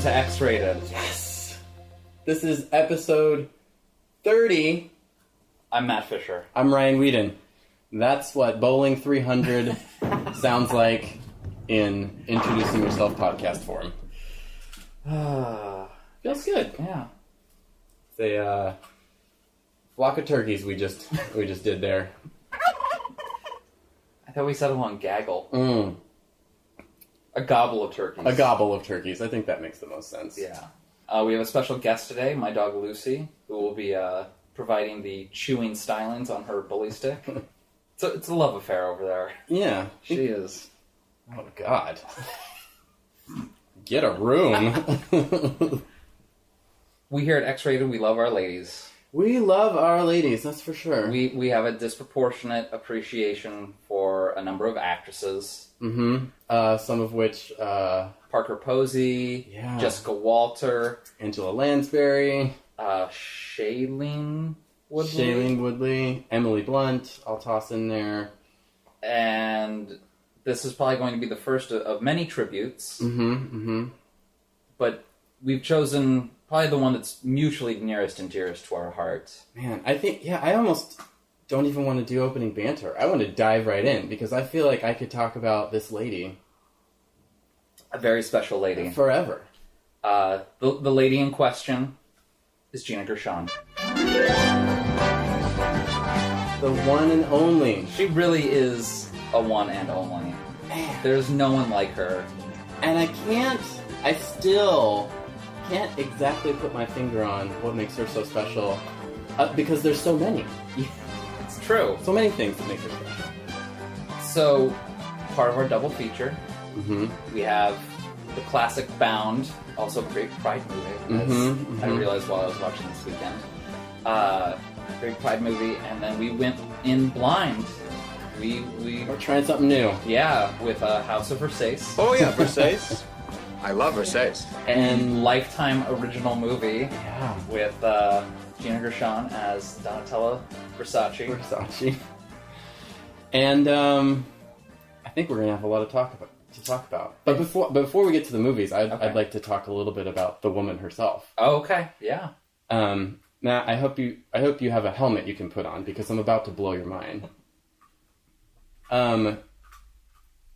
to X-Rated. Yes! This is episode 30. I'm Matt Fisher. I'm Ryan Whedon. That's what Bowling 300 sounds like in Introducing Yourself podcast form. Feels good. Yeah. It's a flock of turkeys we just did there. I thought we settled on gaggle. Mm. A gobble of turkeys. A gobble of turkeys. I think that makes the most sense. Yeah. We have a special guest today, my dog Lucy, who will be providing the chewing stylings on her bully stick. It's a love affair over there. Yeah. She is. Oh, God. Get a room. We here at X-Rated, we love our ladies. We love our ladies, that's for sure. We have a disproportionate appreciation for a number of actresses. Mm-hmm. Some of which... Parker Posey, yeah. Jessica Walter, Angela Lansbury, Shailene Woodley, Emily Blunt, I'll toss in there. And this is probably going to be the first of many tributes. Mm-hmm, mm-hmm. But we've chosen probably the one that's mutually nearest and dearest to our hearts. Man, I think, I almost don't even want to do opening banter. I want to dive right in, because I feel like I could talk about this lady. A very special lady. Forever. The lady in question is Gina Gershon. The one and only. She really is a one and only. Man. There's no one like her. And I still can't exactly put my finger on what makes her so special, because there's so many. It's true. So many things that make her special. So, part of our double feature, mm-hmm. we have the classic Bound, also a great Pride movie, as mm-hmm. I realized while I was watching this weekend. Great Pride movie, and then we went in blind. We're trying something new. Yeah, with House of Versace. Oh yeah, Versace. I love Versace. And Lifetime original movie. Yeah. With Gina Gershon as Donatella Versace. And I think we're gonna have a lot to talk about. But before we get to the movies, I'd like to talk a little bit about the woman herself. Oh, okay. Yeah. Matt, I hope you have a helmet you can put on, because I'm about to blow your mind.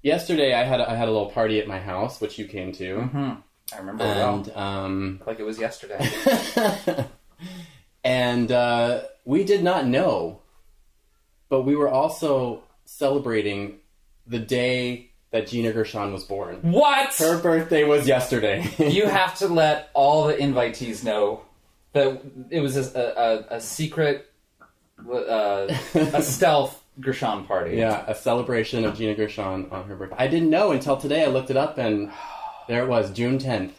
Yesterday I had a little party at my house, which you came to. Mm-hmm. I remember well. Like it was yesterday. And we did not know, but we were also celebrating the day that Gina Gershon was born. What? Her birthday was yesterday. You have to let all the invitees know that it was a secret, a stealth Gershon party. Yeah, a celebration of Gina Gershon on her birthday. I didn't know until today. I looked it up, and there it was, June 10th.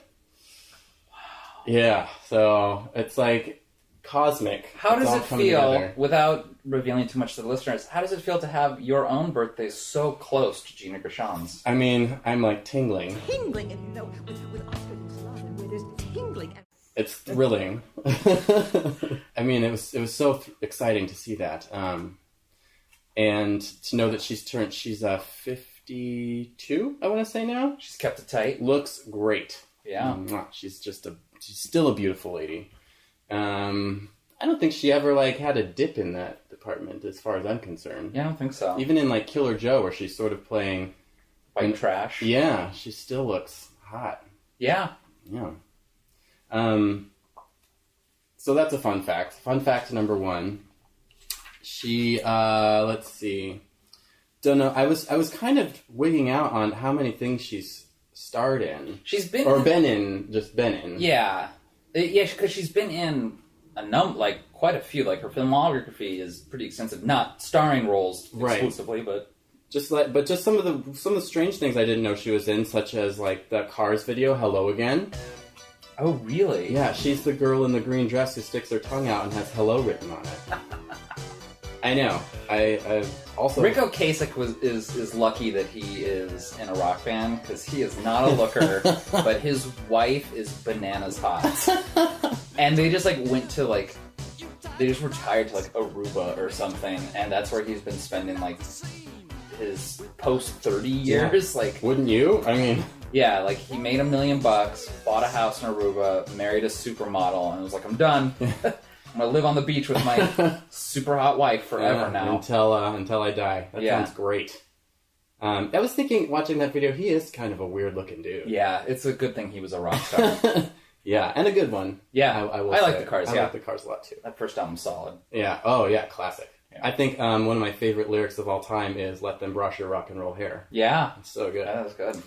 Wow. Yeah, so it's like cosmic. How does it feel, together. without revealing too much to the listeners, how does it feel to have your own birthday so close to Gina Gershon's? I mean, I'm like tingling. Tingling, and you know, with Oscar and Slavin, where there's tingling. It's thrilling. I mean, it was so exciting to see that. And to know that she's 52, I want to say now. She's kept it tight. Looks great. Yeah. She's still a beautiful lady. I don't think she ever had a dip in that department, as far as I'm concerned. Yeah, I don't think so. Even in Killer Joe, where she's sort of playing white trash. Yeah, she still looks hot. Yeah. Yeah. So that's a fun fact. Fun fact number one. She, let's see. Don't know. I was kind of wigging out on how many things she's starred in. She's been... Or been in. Yeah. Yeah, because she's been in quite a few. Her filmography is pretty extensive. Not starring roles exclusively, right. But just some of the strange things I didn't know she was in, such as the Cars video, Hello Again. Oh, really? Yeah, she's the girl in the green dress who sticks her tongue out and has hello written on it. I know. I also... Rick Ocasek is lucky that he is in a rock band, because he is not a looker, but his wife is bananas hot. And they just went to they just retired to Aruba or something, and that's where he's been spending his post 30 years. Yeah. Wouldn't you? I mean, Yeah, like he made $1 million, bought a house in Aruba, married a supermodel, and was like, I'm done. I'm gonna live on the beach with my super hot wife forever now. Until I die. That sounds great. I was thinking, watching that video, he is kind of a weird looking dude. Yeah, it's a good thing he was a rock star. Yeah, and a good one. Yeah, I like the Cars. I like the Cars a lot too. That first album's solid. Yeah. Oh yeah, classic. Yeah. I think one of my favorite lyrics of all time is "Let them brush your rock and roll hair." Yeah, It's so good. that was good.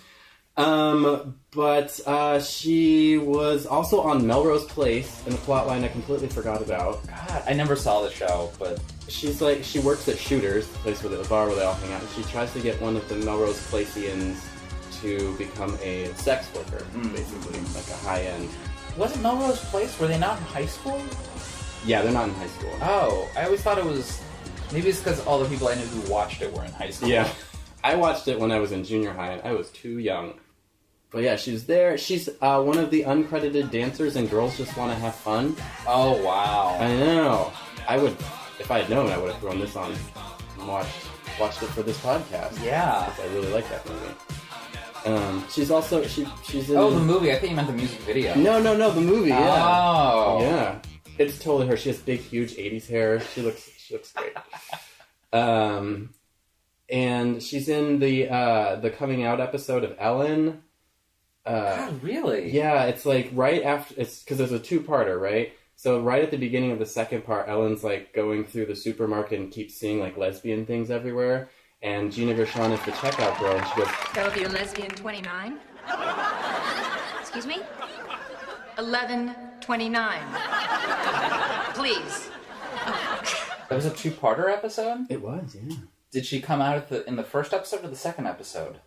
But she was also on Melrose Place in a plot line I completely forgot about. God, I never saw the show, but She's like, she works at Shooters, the place where the bar where they all hang out, and she tries to get one of the Melrose Placeians to become a sex worker, basically, like a high-end. wasn't Melrose Place? Were they not in high school? Yeah, they're not in high school. Oh, I always thought it was. Maybe it's because all the people I knew who watched it were in high school. Yeah, I watched it when I was in junior high, and I was too young. But yeah, she's there. She's one of the uncredited dancers in Girls Just Want to Have Fun. Oh, wow. I know. I would, if I had known, I would have thrown this on and watched it for this podcast. Yeah. Because I really like that movie. She's also she's in. Oh, the movie. I think you meant the music video. No, the movie. Yeah. Oh. Yeah. It's totally her. She has big, huge '80s hair. She looks great. And she's in the coming out episode of Ellen. God, really? Yeah, it's like right after, it's because there's a two-parter, right? So right at the beginning of the second part, Ellen's like going through the supermarket and keeps seeing like lesbian things everywhere. And Gina Gershon is the checkout girl, and she goes, So if you're lesbian 29? Excuse me? 11:29. Please. That was a two-parter episode? "It was, yeah." Did she come out in the first episode or the second episode?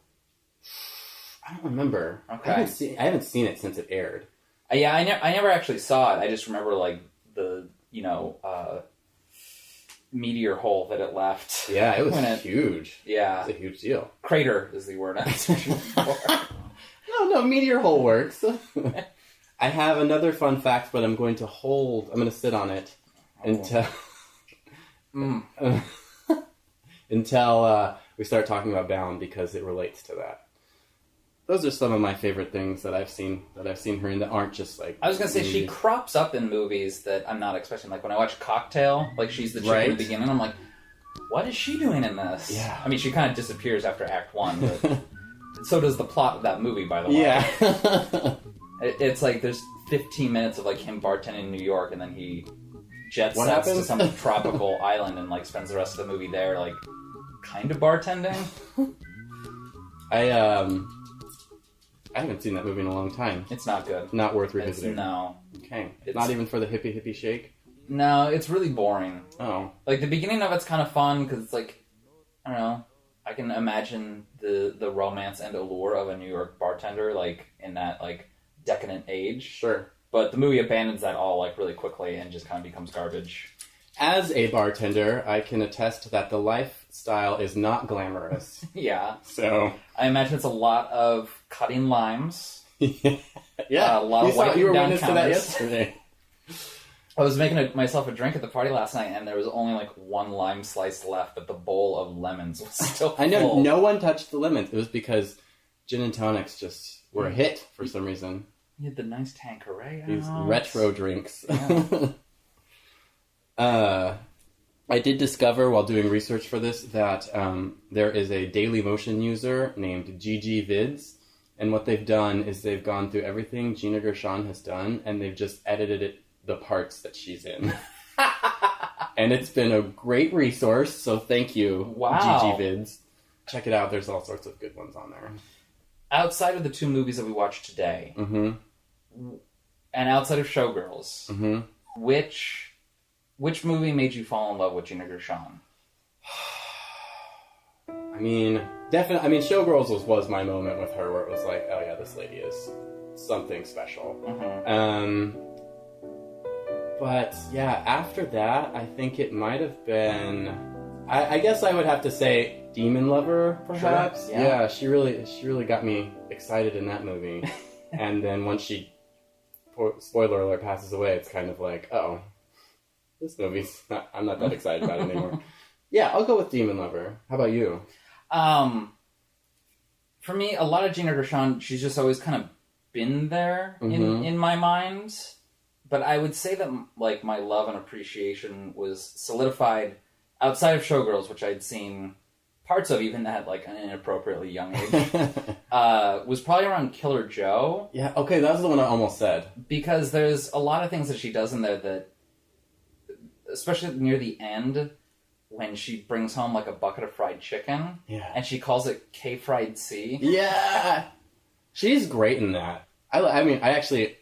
I don't remember. Okay. I haven't seen it since it aired. Yeah, I never actually saw it. I just remember like the meteor hole that it left. Yeah, it was huge. Yeah, it's a huge deal. Crater is the word I'm searching for. No, meteor hole works. I have another fun fact, but I'm going to sit on it until until we start talking about Bound, because it relates to that. Those are some of my favorite things that I've seen her in that aren't just like. I was gonna say she crops up in movies that I'm not expecting. Like when I watch Cocktail, like she's the chick in the beginning. I'm like, what is she doing in this? Yeah. I mean, she kind of disappears after Act 1, but so does the plot of that movie, by the way. Yeah. It's like there's 15 minutes of like him bartending in New York, and then he jet What sets to happens? some tropical island and like spends the rest of the movie there, like kind of bartending. I haven't seen that movie in a long time. It's not good. Not worth revisiting. No. Okay. Not even for the hippie shake? No, it's really boring. Oh. Like, the beginning of it's kind of fun, because it's like, I don't know, I can imagine the romance and allure of a New York bartender, like, in that, like, decadent age. Sure. But the movie abandons that all, like, really quickly and just kind of becomes garbage. As a bartender, I can attest that the lifestyle is not glamorous. Yeah. So I imagine it's a lot of cutting limes. Yeah. A lot of wiping you were down witness to that counters. yesterday. I was making myself a drink at the party last night, and there was only like one lime slice left, but the bowl of lemons was still full. I know, no one touched the lemons. It was because gin and tonics just were a hit for some reason. You had the nice Tanqueray. These retro drinks. Yeah. I did discover while doing research for this that there is a Dailymotion user named GG Vids, and what they've done is they've gone through everything Gina Gershon has done, and they've just edited the parts that she's in. And it's been a great resource, so thank you, Wow. GG Vids. Check it out, there's all sorts of good ones on there. Outside of the two movies that we watched today, Mm-hmm. and outside of Showgirls, Mm-hmm. which movie made you fall in love with Gina Gershon? I mean, definitely. I mean, Showgirls was my moment with her, where it was like, oh yeah, this lady is something special. Mm-hmm. But yeah, after that, I think it might have been. I guess I would have to say Demon Lover, perhaps. Sure, yeah. She really got me excited in that movie. And then once she, spoiler alert, passes away, it's kind of like, oh, this movie's I'm not that excited about it anymore. Yeah, I'll go with Demon Lover. How about you? For me, a lot of Gina Gershon, she's just always kind of been there in my mind. But I would say that like my love and appreciation was solidified outside of Showgirls, which I'd seen parts of even at like an inappropriately young age. Was probably around Killer Joe. Yeah, okay, that was the one I almost said. Because there's a lot of things that she does in there that, especially near the end, when she brings home like a bucket of fried chicken, and she calls it K-Fried C. Yeah! She's great in that. I mean, I actually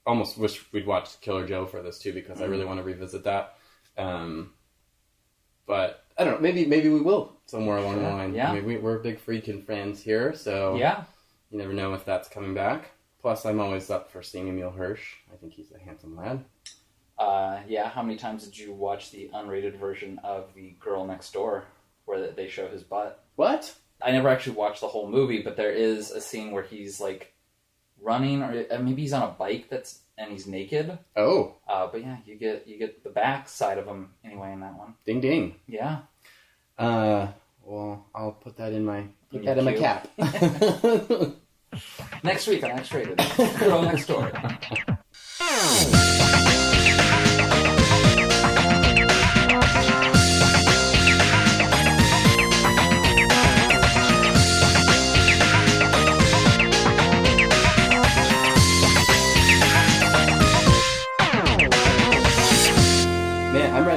almost wish we'd watched Killer Joe for this too, because I really want to revisit that. But I don't know, maybe we will somewhere along the line. Yeah. I mean, we're big Friedkin fans here, so you never know if that's coming back. Plus, I'm always up for seeing Emil Hirsch. I think he's a handsome lad. How many times did you watch the unrated version of The Girl Next Door, where they show his butt? What? I never actually watched the whole movie, but there is a scene where he's like running, or maybe he's on a bike and he's naked. Oh. But yeah, you get the back side of him anyway in that one. Ding ding. Yeah. Well, I'll put that in my cap. Next week on X-Rated, Girl Next Door.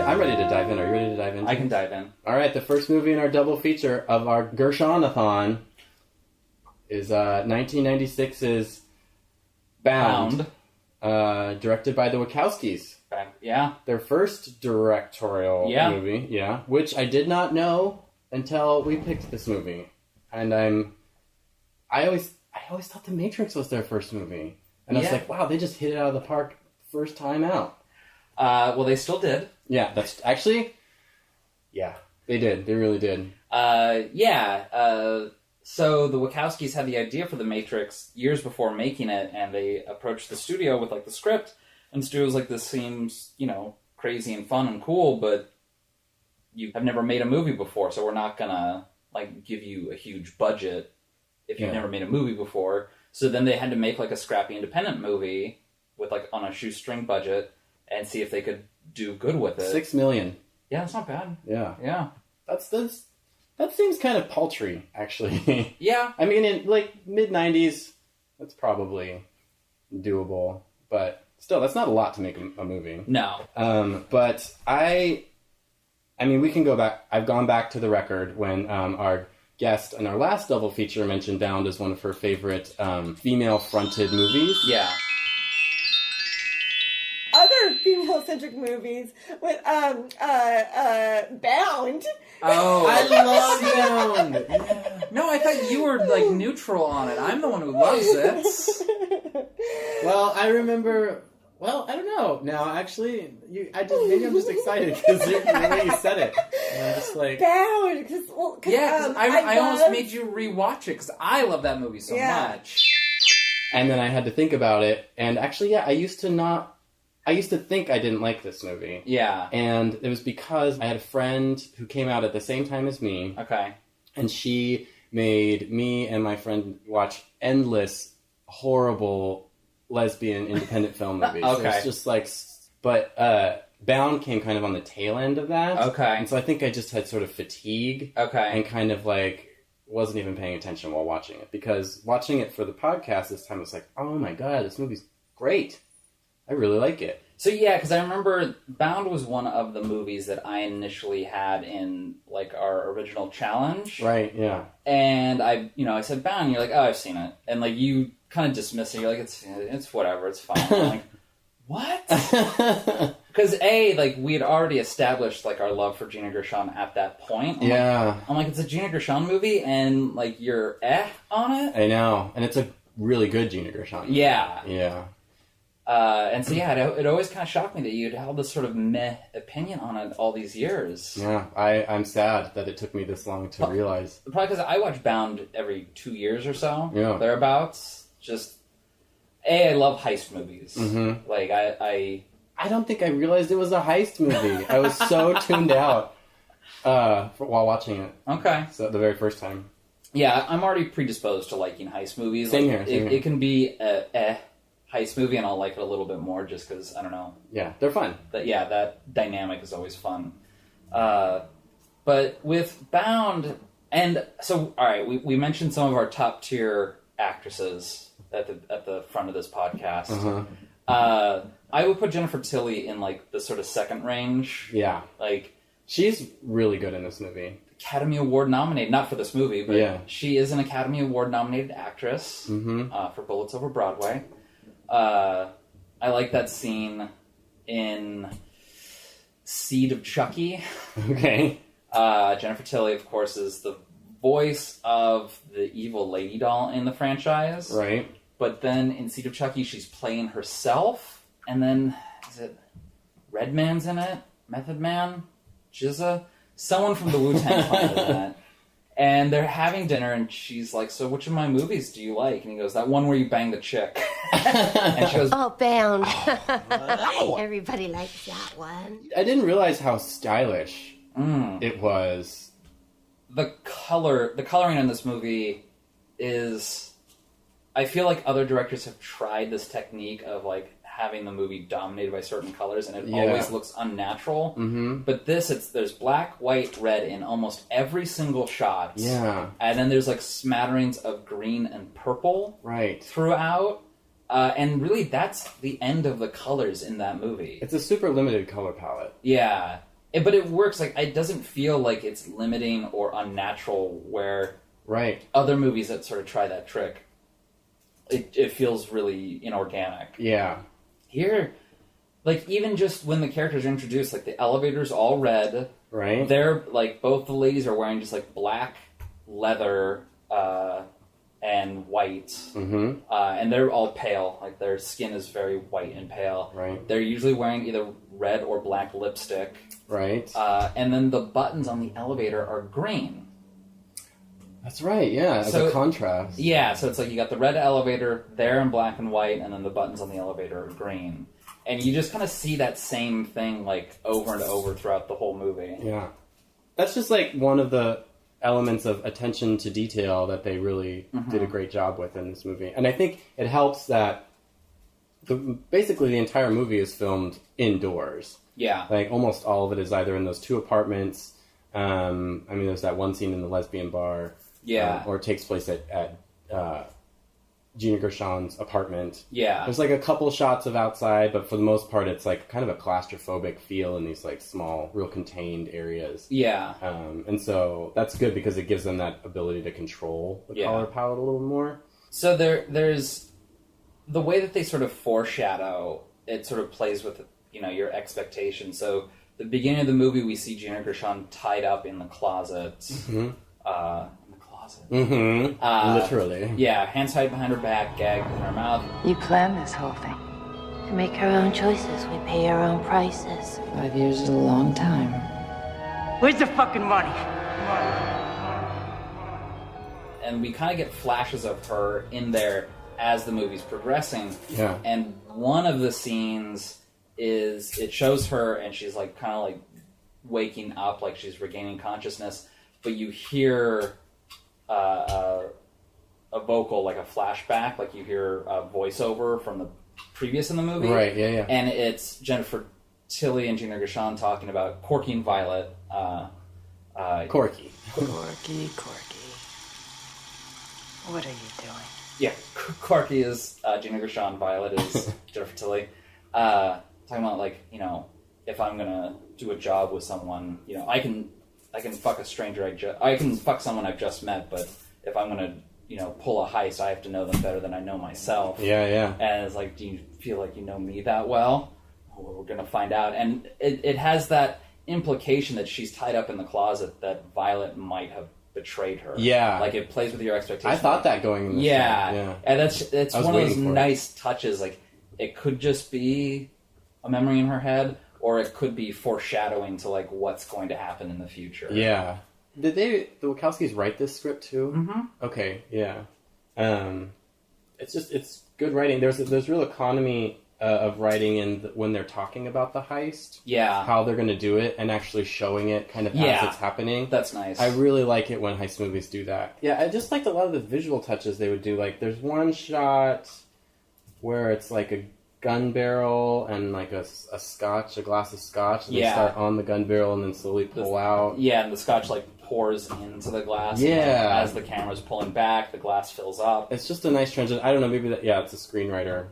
I'm ready to dive in. Are you ready to dive in? I can dive in. All right, the first movie in our double feature of our Gershon-A-Thon is 1996's Bound. Directed by the Wachowskis. Yeah. Their first directorial movie, which I did not know until we picked this movie. And I always thought The Matrix was their first movie. And I was like, wow, they just hit it out of the park first time out. Well, they still did. Yeah, that's actually... Yeah, they did. They really did. So the Wachowskis had the idea for The Matrix years before making it, and they approached the studio with, like, the script, and the studio was like, this seems, crazy and fun and cool, but you have never made a movie before, so we're not gonna, like, give you a huge budget if you've never made a movie before. So then they had to make, like, a scrappy independent movie with, like, on a shoestring budget and see if they could do good with it. $6 million. Yeah, that's not bad. Yeah. Yeah. That seems kind of paltry, actually. Yeah. I mean, in, like, mid-90s, that's probably doable. But still, that's not a lot to make a movie. No. But I mean, we can go back. I've gone back to the record when our guest in our last double feature mentioned Bound as one of her favorite female-fronted movies. Yeah. Other female-centric movies with Bound. Oh, I love Bound. Yeah. No, I thought you were like neutral on it. I'm the one who loves it. Well, I remember. Well, I don't know. Now, actually, maybe I'm just excited because the way you said it. And I'm just like Bound. I almost made you rewatch it because I love that movie so much. And then I had to think about it, and actually, I used to think I didn't like this movie. Yeah. And it was because I had a friend who came out at the same time as me. Okay. And she made me and my friend watch endless, horrible, lesbian independent film movies. Okay. It's just like... But Bound came kind of on the tail end of that. Okay. And so I think I just had sort of fatigue. Okay. And kind of like... wasn't even paying attention while watching it. Because watching it for the podcast this time, I was like, oh my god, this movie's great. I really like it. So yeah, because I remember Bound was one of the movies that I initially had in like our original challenge. Right, yeah. And I said Bound, and you're like, oh, I've seen it. And like you kind of dismiss it. You're like, it's whatever, it's fine. I'm like, what? Because like we had already established like our love for Gina Gershon at that point. I'm like, it's a Gina Gershon movie, and like you're on it. I know, and it's a really good Gina Gershon movie. Yeah. And so, it always kind of shocked me that you'd held this sort of meh opinion on it all these years. Yeah, I'm sad that it took me this long to realize. Probably because I watch Bound every 2 years or so, thereabouts. Just, I love heist movies. Mm-hmm. Like, I don't think I realized it was a heist movie. I was so tuned out while watching it. Okay. So the very first time. Yeah, I'm already predisposed to liking heist movies. Same like, here. It can be a heist movie, and I'll like it a little bit more just because, I don't know. Yeah, they're fun. That dynamic is always fun. But with Bound, and so, all right, we mentioned some of our top tier actresses at the front of this podcast. I would put Jennifer Tilly in like the sort of second range. Yeah. Like, she's really good in this movie. Academy Award nominated, not for this movie, but she is an Academy Award nominated actress for Bullets Over Broadway. I like that scene in Seed of Chucky. Okay. Jennifer Tilly, of course, is the voice of the evil lady doll in the franchise. Right. But then in Seed of Chucky, she's playing herself. And then, is it Redman's in it? Method Man? Jizza? Someone from the Wu-Tang Clan is in it. And they're having dinner, and she's like, so which of my movies do you like? And he goes, that one where you bang the chick. And she goes, Oh, Bound. Everybody likes that one. I didn't realize how stylish it was. the coloring in this movie is... I feel like other directors have tried this technique of, like, having the movie dominated by certain colors, and it always looks unnatural. Mm-hmm. But there's black, white, red in almost every single shot. Yeah. And then there's, like, smatterings of green and purple throughout. And really, that's the end of the colors in that movie. It's a super limited color palette. Yeah. But it works. Like, it doesn't feel like it's limiting or unnatural where other movies that sort of try that trick, it feels really inorganic. Yeah. Here, like, even just when the characters are introduced, like, the elevator's all red. Right. They're, like, both the ladies are wearing just, like, black leather and white. Mm-hmm. And they're all pale. Like, their skin is very white and pale. Right. They're usually wearing either red or black lipstick. Right. And then the buttons on the elevator are green. That's right, yeah, as a contrast. Yeah, so it's like you got the red elevator, they're in black and white, and then the buttons on the elevator are green. And you just kind of see that same thing, like, over and over throughout the whole movie. Yeah. That's just, like, one of the elements of attention to detail that they really did a great job with in this movie. And I think it helps that basically the entire movie is filmed indoors. Yeah. Like, almost all of it is either in those two apartments. I mean, there's that one scene in the lesbian bar. Yeah. Or it takes place at Gina Gershon's apartment. Yeah. There's, like, a couple shots of outside, but for the most part, it's, like, kind of a claustrophobic feel in these, like, small, real contained areas. Yeah. And so that's good because it gives them that ability to control the color palette a little more. So there's the way that they sort of foreshadow, it sort of plays with, you know, your expectations. So the beginning of the movie, we see Gina Gershon tied up in the closet. Mm-hmm. Literally. Yeah, hands tied behind her back, gagged in her mouth. You planned this whole thing. To make our own choices, we pay our own prices. 5 years is a long time. Where's the fucking money? And we kind of get flashes of her in there as the movie's progressing. Yeah. And one of the scenes is, it shows her and she's, like, kind of, like, waking up, like she's regaining consciousness, but you hear a vocal, like a flashback, like you hear a voiceover from the previous in the movie. Right, yeah, yeah. And it's Jennifer Tilly and Gina Gershon talking about Corky and Violet. Corky. Corky. What are you doing? Yeah, Corky is Gina Gershon, Violet is Jennifer Tilly. Talking about, like, you know, if I'm gonna do a job with someone, you know, I can fuck a stranger I can fuck someone I've just met, but if I'm gonna, you know, pull a heist, I have to know them better than I know myself. Yeah, yeah. And it's like, do you feel like you know me that well? Well, we're gonna find out. And it has that implication that she's tied up in the closet, that Violet might have betrayed her. Yeah. Like, it plays with your expectations. I thought that going in this film. Yeah. And it's one of those nice touches. Like, it could just be a memory in her head, or it could be foreshadowing to, like, what's going to happen in the future. Yeah. Did the Wachowskis write this script too? Mm-hmm. Okay, yeah. It's good writing. There's real economy of writing in when they're talking about the heist. Yeah. How they're going to do it and actually showing it kind of as it's happening. That's nice. I really like it when heist movies do that. Yeah, I just liked a lot of the visual touches they would do. Like, there's one shot where it's like a gun barrel and like a glass of scotch. And they start on the gun barrel and then slowly pull out. Yeah, and the scotch like pours into the glass. Yeah. And as the camera's pulling back, the glass fills up. It's just a nice transition. I don't know, maybe it's a screenwriter.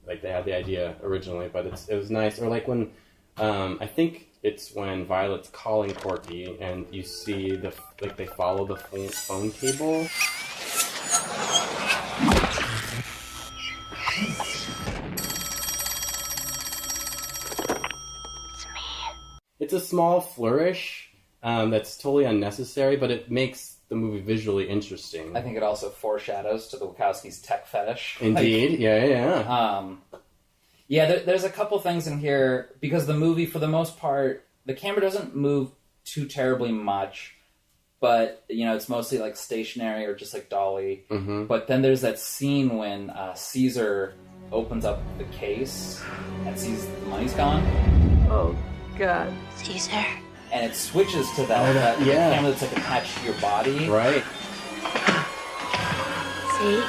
Like, they had the idea originally, but it was nice. Or like when, I think it's when Violet's calling Corky and you see they follow the phone cable. It's a small flourish that's totally unnecessary, but it makes the movie visually interesting. I think it also foreshadows to the Wachowskis' tech fetish. Indeed, like, yeah. There's a couple things in here, because the movie, for the most part, the camera doesn't move too terribly much, but, it's mostly, like, stationary or just, like, dolly. Mm-hmm. But then there's that scene when Caesar opens up the case and sees the money's gone. Oh, God. Caesar. And it switches to that camera that's, like, attached to your body. Right. See?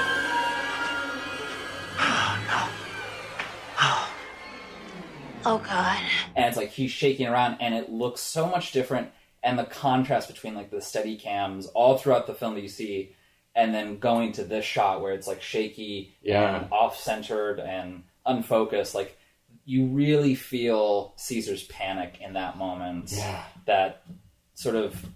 Oh, God. And it's like he's shaking around, and it looks so much different. And the contrast between like the steady cams all throughout the film that you see, and then going to this shot where it's like shaky and off-centered and unfocused, like you really feel Caesar's panic in that moment. Yeah. That sort of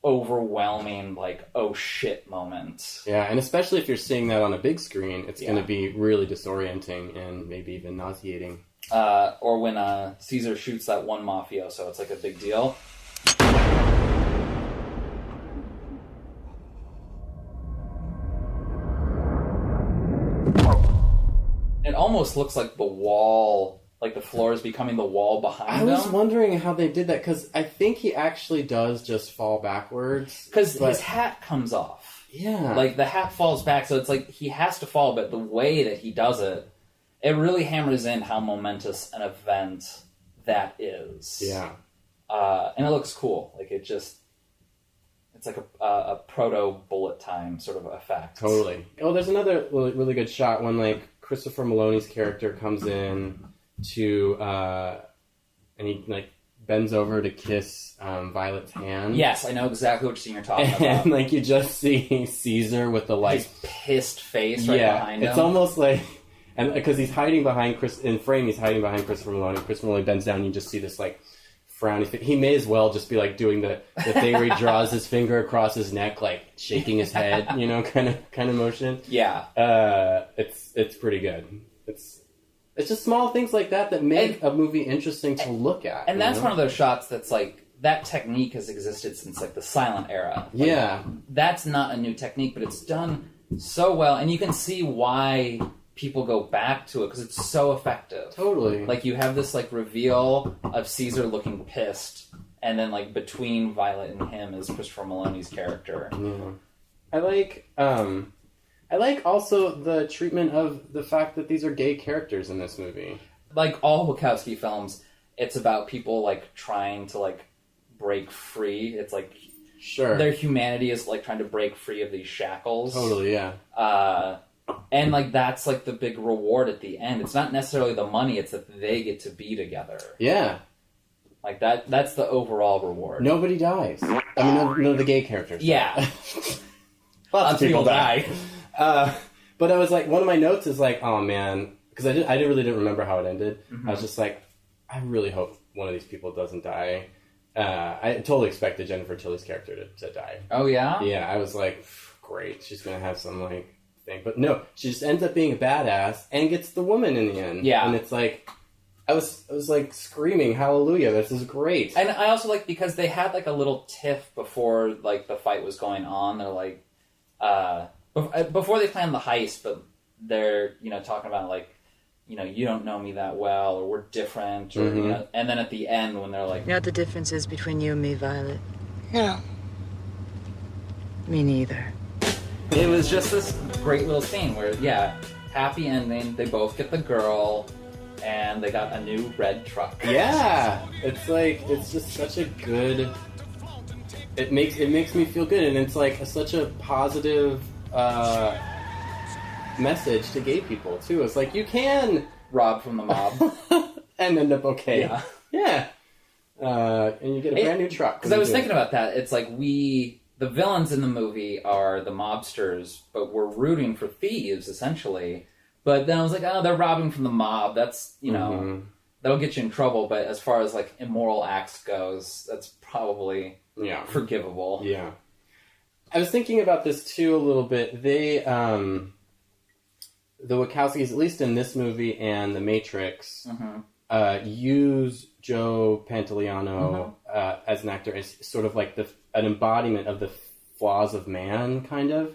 overwhelming, like, oh shit moment. Yeah, and especially if you're seeing that on a big screen, it's going to be really disorienting and maybe even nauseating. Or when Caesar shoots that one mafioso, it's like a big deal. It almost looks like the wall, like the floor is becoming the wall behind him. I was wondering how they did that, because I think he actually does just fall backwards. Because his hat comes off. Yeah. Like, the hat falls back, so it's like he has to fall, but the way that he does it, it really hammers in how momentous an event that is. Yeah. And it looks cool. Like, it's like a proto-bullet time sort of effect. Totally. Oh, there's another really good shot when, like, Christopher Maloney's character comes in to, and he, like, bends over to kiss Violet's hand. Yes, I know exactly what scene you're talking about. And, like, you just see Caesar with the, like... his pissed face behind him. It's almost like... And because he's hiding behind he's hiding behind Christopher Maloney. Christopher Maloney bends down and you just see this, like, frowny face. He may as well just be, like, doing the thing where he draws his finger across his neck, like, shaking his head, kind of motion. Yeah. It's pretty good. It's just small things like that make a movie interesting to look at. And that's one of those shots that's, like, that technique has existed since, like, the silent era. Like, yeah. That's not a new technique, but it's done so well. And you can see why people go back to it, because it's so effective. Totally. Like, you have this, like, reveal of Caesar looking pissed, and then, like, between Violet and him is Christopher Maloney's character. Yeah. I like also the treatment of the fact that these are gay characters in this movie. Like all Wachowski films, it's about people, like, trying to, like, break free. It's like... Sure. Their humanity is, like, trying to break free of these shackles. Totally, yeah. And, like, that's, like, the big reward at the end. It's not necessarily the money, it's that they get to be together. Yeah. Like, that's the overall reward. Nobody dies. I mean, none of the gay characters. Yeah. Lots of people die. But I was like, one of my notes is like, oh man, because I really didn't remember how it ended. Mm-hmm. I was just like, I really hope one of these people doesn't die. I totally expected Jennifer Tilly's character to die. Oh, yeah? Yeah, I was like, great, she's going to have some, like, thing. But no, she just ends up being a badass and gets the woman in the end. Yeah. And it's like, I was like screaming, hallelujah, this is great. And I also like, because they had like a little tiff before like the fight was going on. They're like, before they planned the heist, but they're, talking about like, you don't know me that well, or we're different, or, Mm-hmm. And then at the end when they're like... You know what the difference is between you and me, Violet? No. Me neither. It was just this great little scene where, happy ending, they both get the girl, and they got a new red truck. Yeah, it's just such a good. It makes me feel good, and it's like such a positive message to gay people too. It's like you can rob from the mob and end up okay. Yeah. And you get a brand new truck. Because I was thinking about that. It's like the villains in the movie are the mobsters, but we're rooting for thieves essentially. But then I was like, oh, they're robbing from the mob. That's, that'll get you in trouble. But as far as like immoral acts goes, that's probably forgivable. Yeah. I was thinking about this too a little bit. They, the Wachowskis, at least in this movie and The Matrix, use Joe Pantoliano as an actor as sort of like an embodiment of the flaws of man, kind of.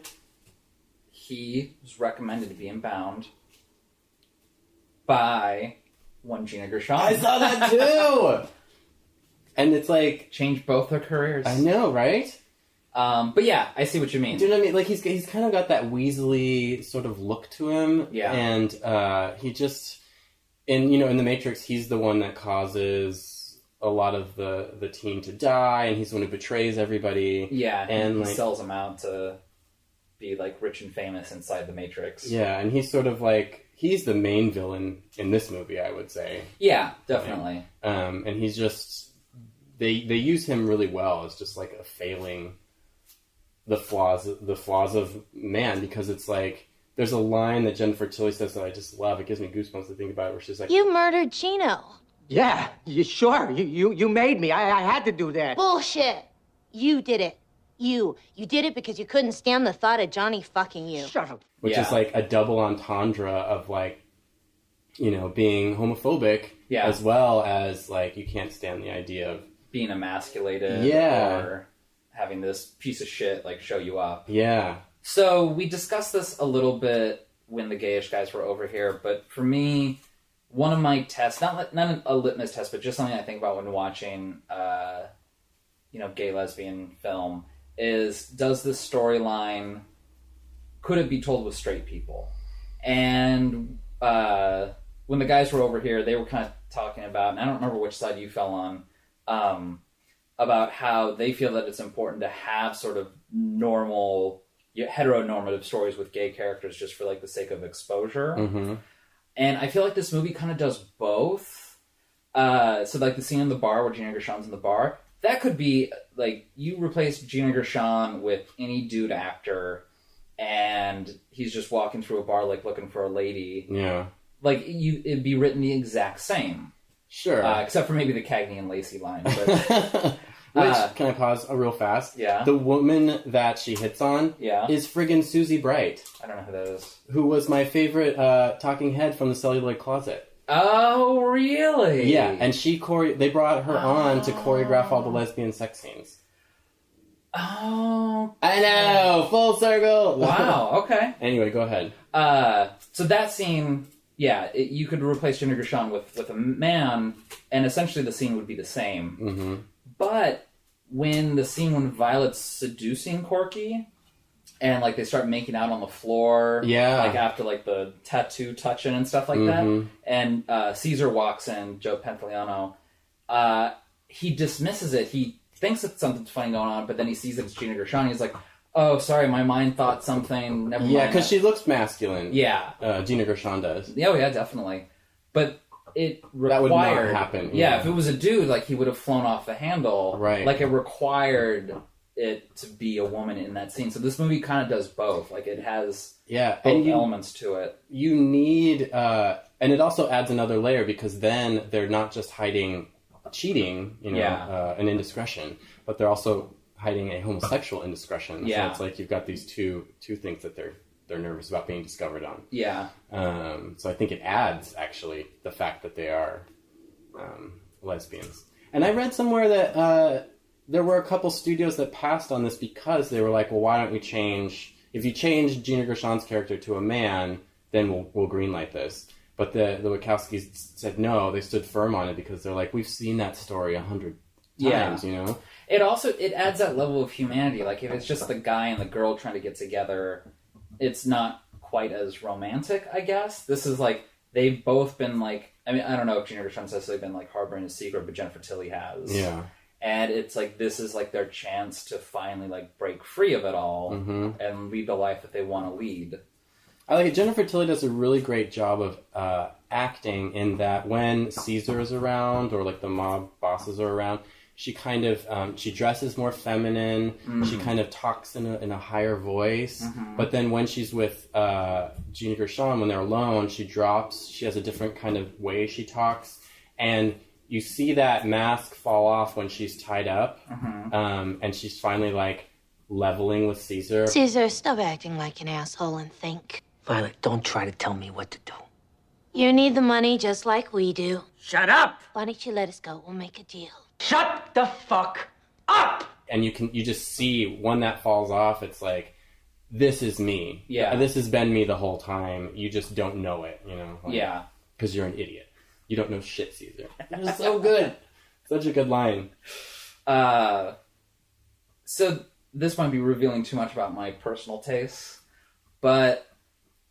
He was recommended to be Bound by one Gina Gershon. I saw that too! And it's like... Changed both their careers. I know, right? But yeah, I see what you mean. Do you know what I mean? Like, he's kind of got that Weasley sort of look to him. Yeah. And he just... in The Matrix, he's the one that causes a lot of the team to die, and he's the one who betrays everybody. Yeah, and he sells them out to be, like, rich and famous inside the Matrix. Yeah, and he's sort of like... he's the main villain in this movie, I would say. Yeah, definitely. And he's just... They use him really well as just, like, a failing... the flaws of man, because it's like... There's a line that Jennifer Tilly says that I just love. It gives me goosebumps to think about it, where she's like... You murdered Chino. Yeah, sure. You made me. I had to do that. Bullshit. You did it. You did it because you couldn't stand the thought of Johnny fucking you. Shut up. Which is like a double entendre of like, being homophobic as well as like you can't stand the idea of being emasculated or having this piece of shit like show you up. Yeah. So we discussed this a little bit when the gayish guys were over here, but for me, one of my tests, not a litmus test, but just something I think about when watching, gay lesbian film, is does this storyline, could it be told with straight people? And when the guys were over here, they were kind of talking about, and I don't remember which side you fell on, about how they feel that it's important to have sort of normal, heteronormative stories with gay characters just for like the sake of exposure. Mm-hmm. And I feel like this movie kind of does both. So like the scene in the bar where Gina Gershon's in the bar, that could be like you replace Gina Gershon with any dude actor and he's just walking through a bar like looking for a lady. Yeah. Like it'd be written the exact same. Sure. Except for maybe the Cagney and Lacey line. But which, can I pause real fast? Yeah. The woman that she hits on is friggin' Susie Bright. I don't know who that is. Who was my favorite talking head from the Celluloid Closet. Oh, really? Yeah, and they brought her on to choreograph all the lesbian sex scenes. Oh. I know! Full circle! Wow, okay. Anyway, go ahead. So that scene, you could replace Gina Gershon with a man, and essentially the scene would be the same. Mm-hmm. But when Violet's seducing Corky, and like they start making out on the floor, like after like the tattoo touching and stuff like that, and Caesar walks in, Joe Pantoliano, he dismisses it. He thinks it's something funny going on, but then he sees it's Gina Gershon. He's like, "Oh, sorry, my mind thought something." Never mind. Yeah, because she looks masculine. Yeah, Gina Gershon does. Oh yeah, definitely. But it required... That would not happen. Yeah, if it was a dude, like, he would have flown off the handle. Right. Like, it required it to be a woman in that scene. So this movie kind of does both. Like, it has both elements to it. You need... and it also adds another layer, because then they're not just hiding cheating, an indiscretion, but they're also hiding a homosexual indiscretion. Yeah. So it's like you've got these two things that they're nervous about being discovered on. Yeah. So I think it adds, actually, the fact that they are lesbians. And I read somewhere that there were a couple studios that passed on this because they were like, well, why don't we change... If you change Gina Gershon's character to a man, then we'll greenlight this. But the Wachowskis said no, they stood firm on it because they're like, we've seen that story 100 times, It adds that level of humanity. Like, if it's just the guy and the girl trying to get together... It's not quite as romantic, I guess. This is like, they've both been like I mean, I don't know if Gina Gershon's necessarily been like harboring a secret, but Jennifer Tilly has. Yeah. And it's like, this is like their chance to finally like break free of it all and lead the life that they want to lead. I like it. Jennifer Tilly does a really great job of acting in that when Caesar is around or like the mob bosses are around, she kind of she dresses more feminine. She kind of talks in a higher voice. But then when she's with Gina Gershon, when they're alone, she drops. She has a different kind of way she talks, and you see that mask fall off when she's tied up, and she's finally like leveling with Caesar. Caesar, stop acting like an asshole and think. Violet, don't try to tell me what to do. You need the money just like we do. Shut up! Why don't you let us go? We'll make a deal. Shut the fuck up! And you just see when that falls off, it's like, this is me. Yeah. This has been me the whole time. You just don't know it, you know? Like, Yeah. Because you're an idiot. You don't know shit, Caesar. It's so good. Such a good line. So this might be revealing too much about my personal tastes, but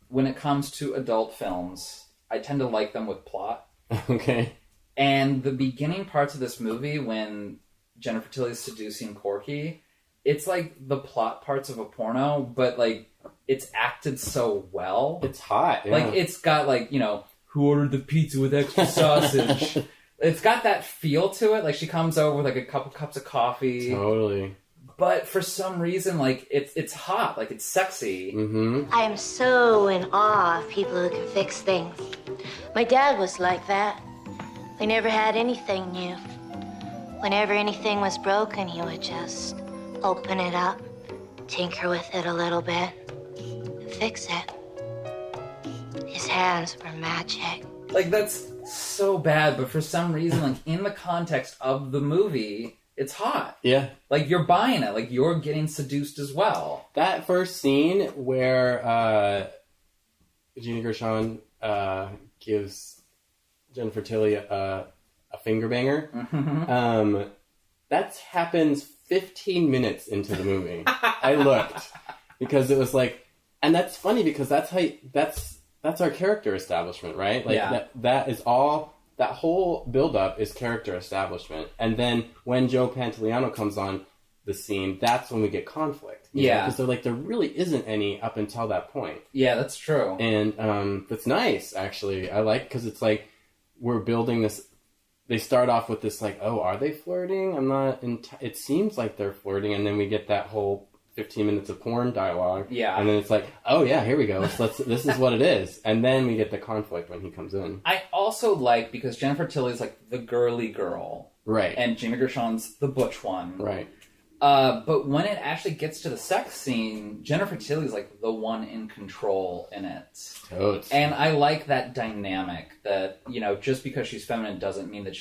when it comes to adult films, I tend to like them with plot. Okay. And the beginning parts of this movie, when Jennifer Tilly's seducing Corky, it's like the plot parts of a porno, but like it's acted so well. It's hot. Yeah. Like it's got like, you know, who ordered the pizza with extra sausage? It's got that feel to it. Like she comes over with like a couple cups of coffee. Totally. But for some reason, like it's hot, like it's sexy. I am so in awe of people who can fix things. My dad was like that. We never had anything new. Whenever anything was broken, he would just open it up, tinker with it a little bit, and fix it. His hands were magic. Like that's so bad, but for some reason, like in the context of the movie, it's hot. Yeah. Like you're buying it. Like you're getting seduced as well. That first scene where Gina Gershon gives Jennifer Tilly a finger banger, that happens 15 minutes into the movie. I looked because it was like, and that's funny because that's our character establishment, right? Like that is all. That whole build-up is character establishment. And then when Joe Pantoliano comes on the scene, that's when we get conflict. Yeah. Because they're like, there really isn't any up until that point. Yeah, that's true. And it's nice, actually. I like, because it's like, we're building this. They start off with this like, oh, are they flirting? I'm not, it seems like they're flirting. And then we get that whole 15 minutes of porn dialogue. Yeah. And then it's like, oh yeah, here we go. This is what it is. And then we get the conflict when he comes in. I also like, because Jennifer Tilly's like the girly girl. Right. And Gina Gershon's the butch one. Right. But when it actually gets to the sex scene, Jennifer Tilly's like the one in control in it. Totes. And I like that dynamic that, you know, just because she's feminine doesn't mean that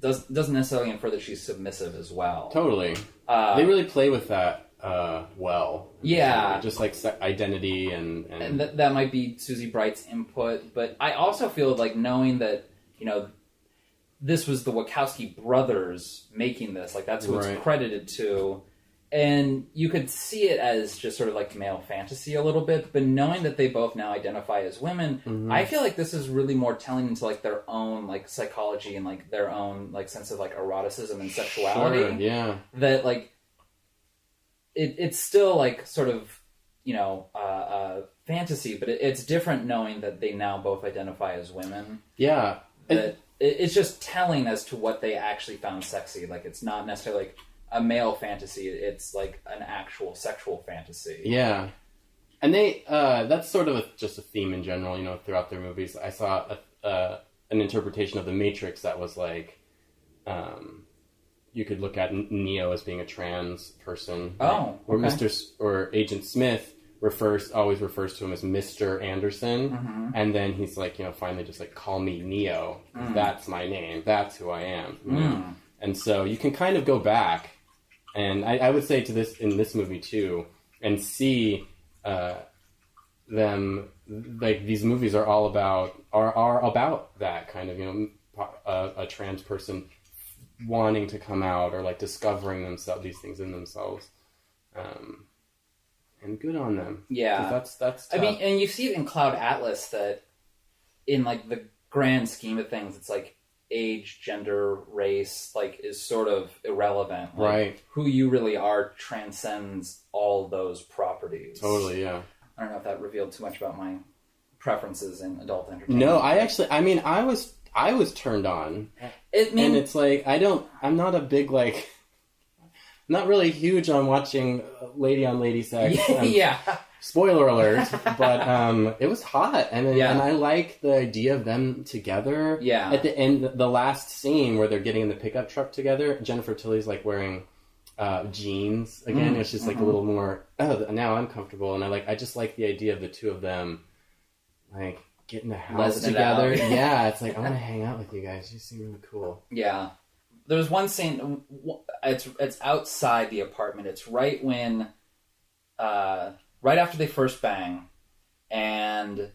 doesn't necessarily infer that she's submissive as well. Totally. They really play with that well. Yeah. Just like identity and that might be Susie Bright's input, but I also feel like knowing that, you know, this was the Wachowski brothers making this, like that's who it's credited to, and you could see it as just sort of like male fantasy a little bit, but knowing that they both now identify as women, I feel like this is really more telling into like their own like psychology and like their own like sense of like eroticism and sexuality. Sure, yeah. That like it's still like sort of, you know, fantasy, but it's different knowing that they now both identify as women. Yeah. That it's just telling as to what they actually found sexy. Like it's not necessarily like a male fantasy, it's like an actual sexual fantasy. Yeah. And they that's sort of just a theme in general, you know, throughout their movies. I saw an interpretation of The Matrix that was like you could look at Neo as being a trans person. Oh, or okay. Or Agent Smith always refers to him as Mr. Anderson, and then he's like, you know, finally just like, call me Neo. That's my name. That's who I am. You know? And so you can kind of go back, and I would say in this movie too, and see them, like these movies are all about that kind of, you know, a trans person wanting to come out or like discovering these things in themselves, and good on them. Yeah, that's tough. I mean, and you see it in Cloud Atlas that in like the grand scheme of things, it's like age, gender, race, like is sort of irrelevant. Like, right. Who you really are transcends all those properties. Totally, yeah. I don't know if that revealed too much about my preferences in adult entertainment. No, I was turned on. And it's like, I'm not a big, like, not really huge on watching lady on lady sex. Yeah. Spoiler alert, but it was hot, and I like the idea of them together. Yeah. At the end, the last scene where they're getting in the pickup truck together, Jennifer Tilly's like wearing jeans again. It's just like a little more. Oh, now I'm comfortable, and I just like the idea of the two of them, like getting the house together. Yeah, it's like I want to hang out with you guys. You seem really cool. Yeah. There's one scene. It's outside the apartment. It's right when. Right after they first bang, and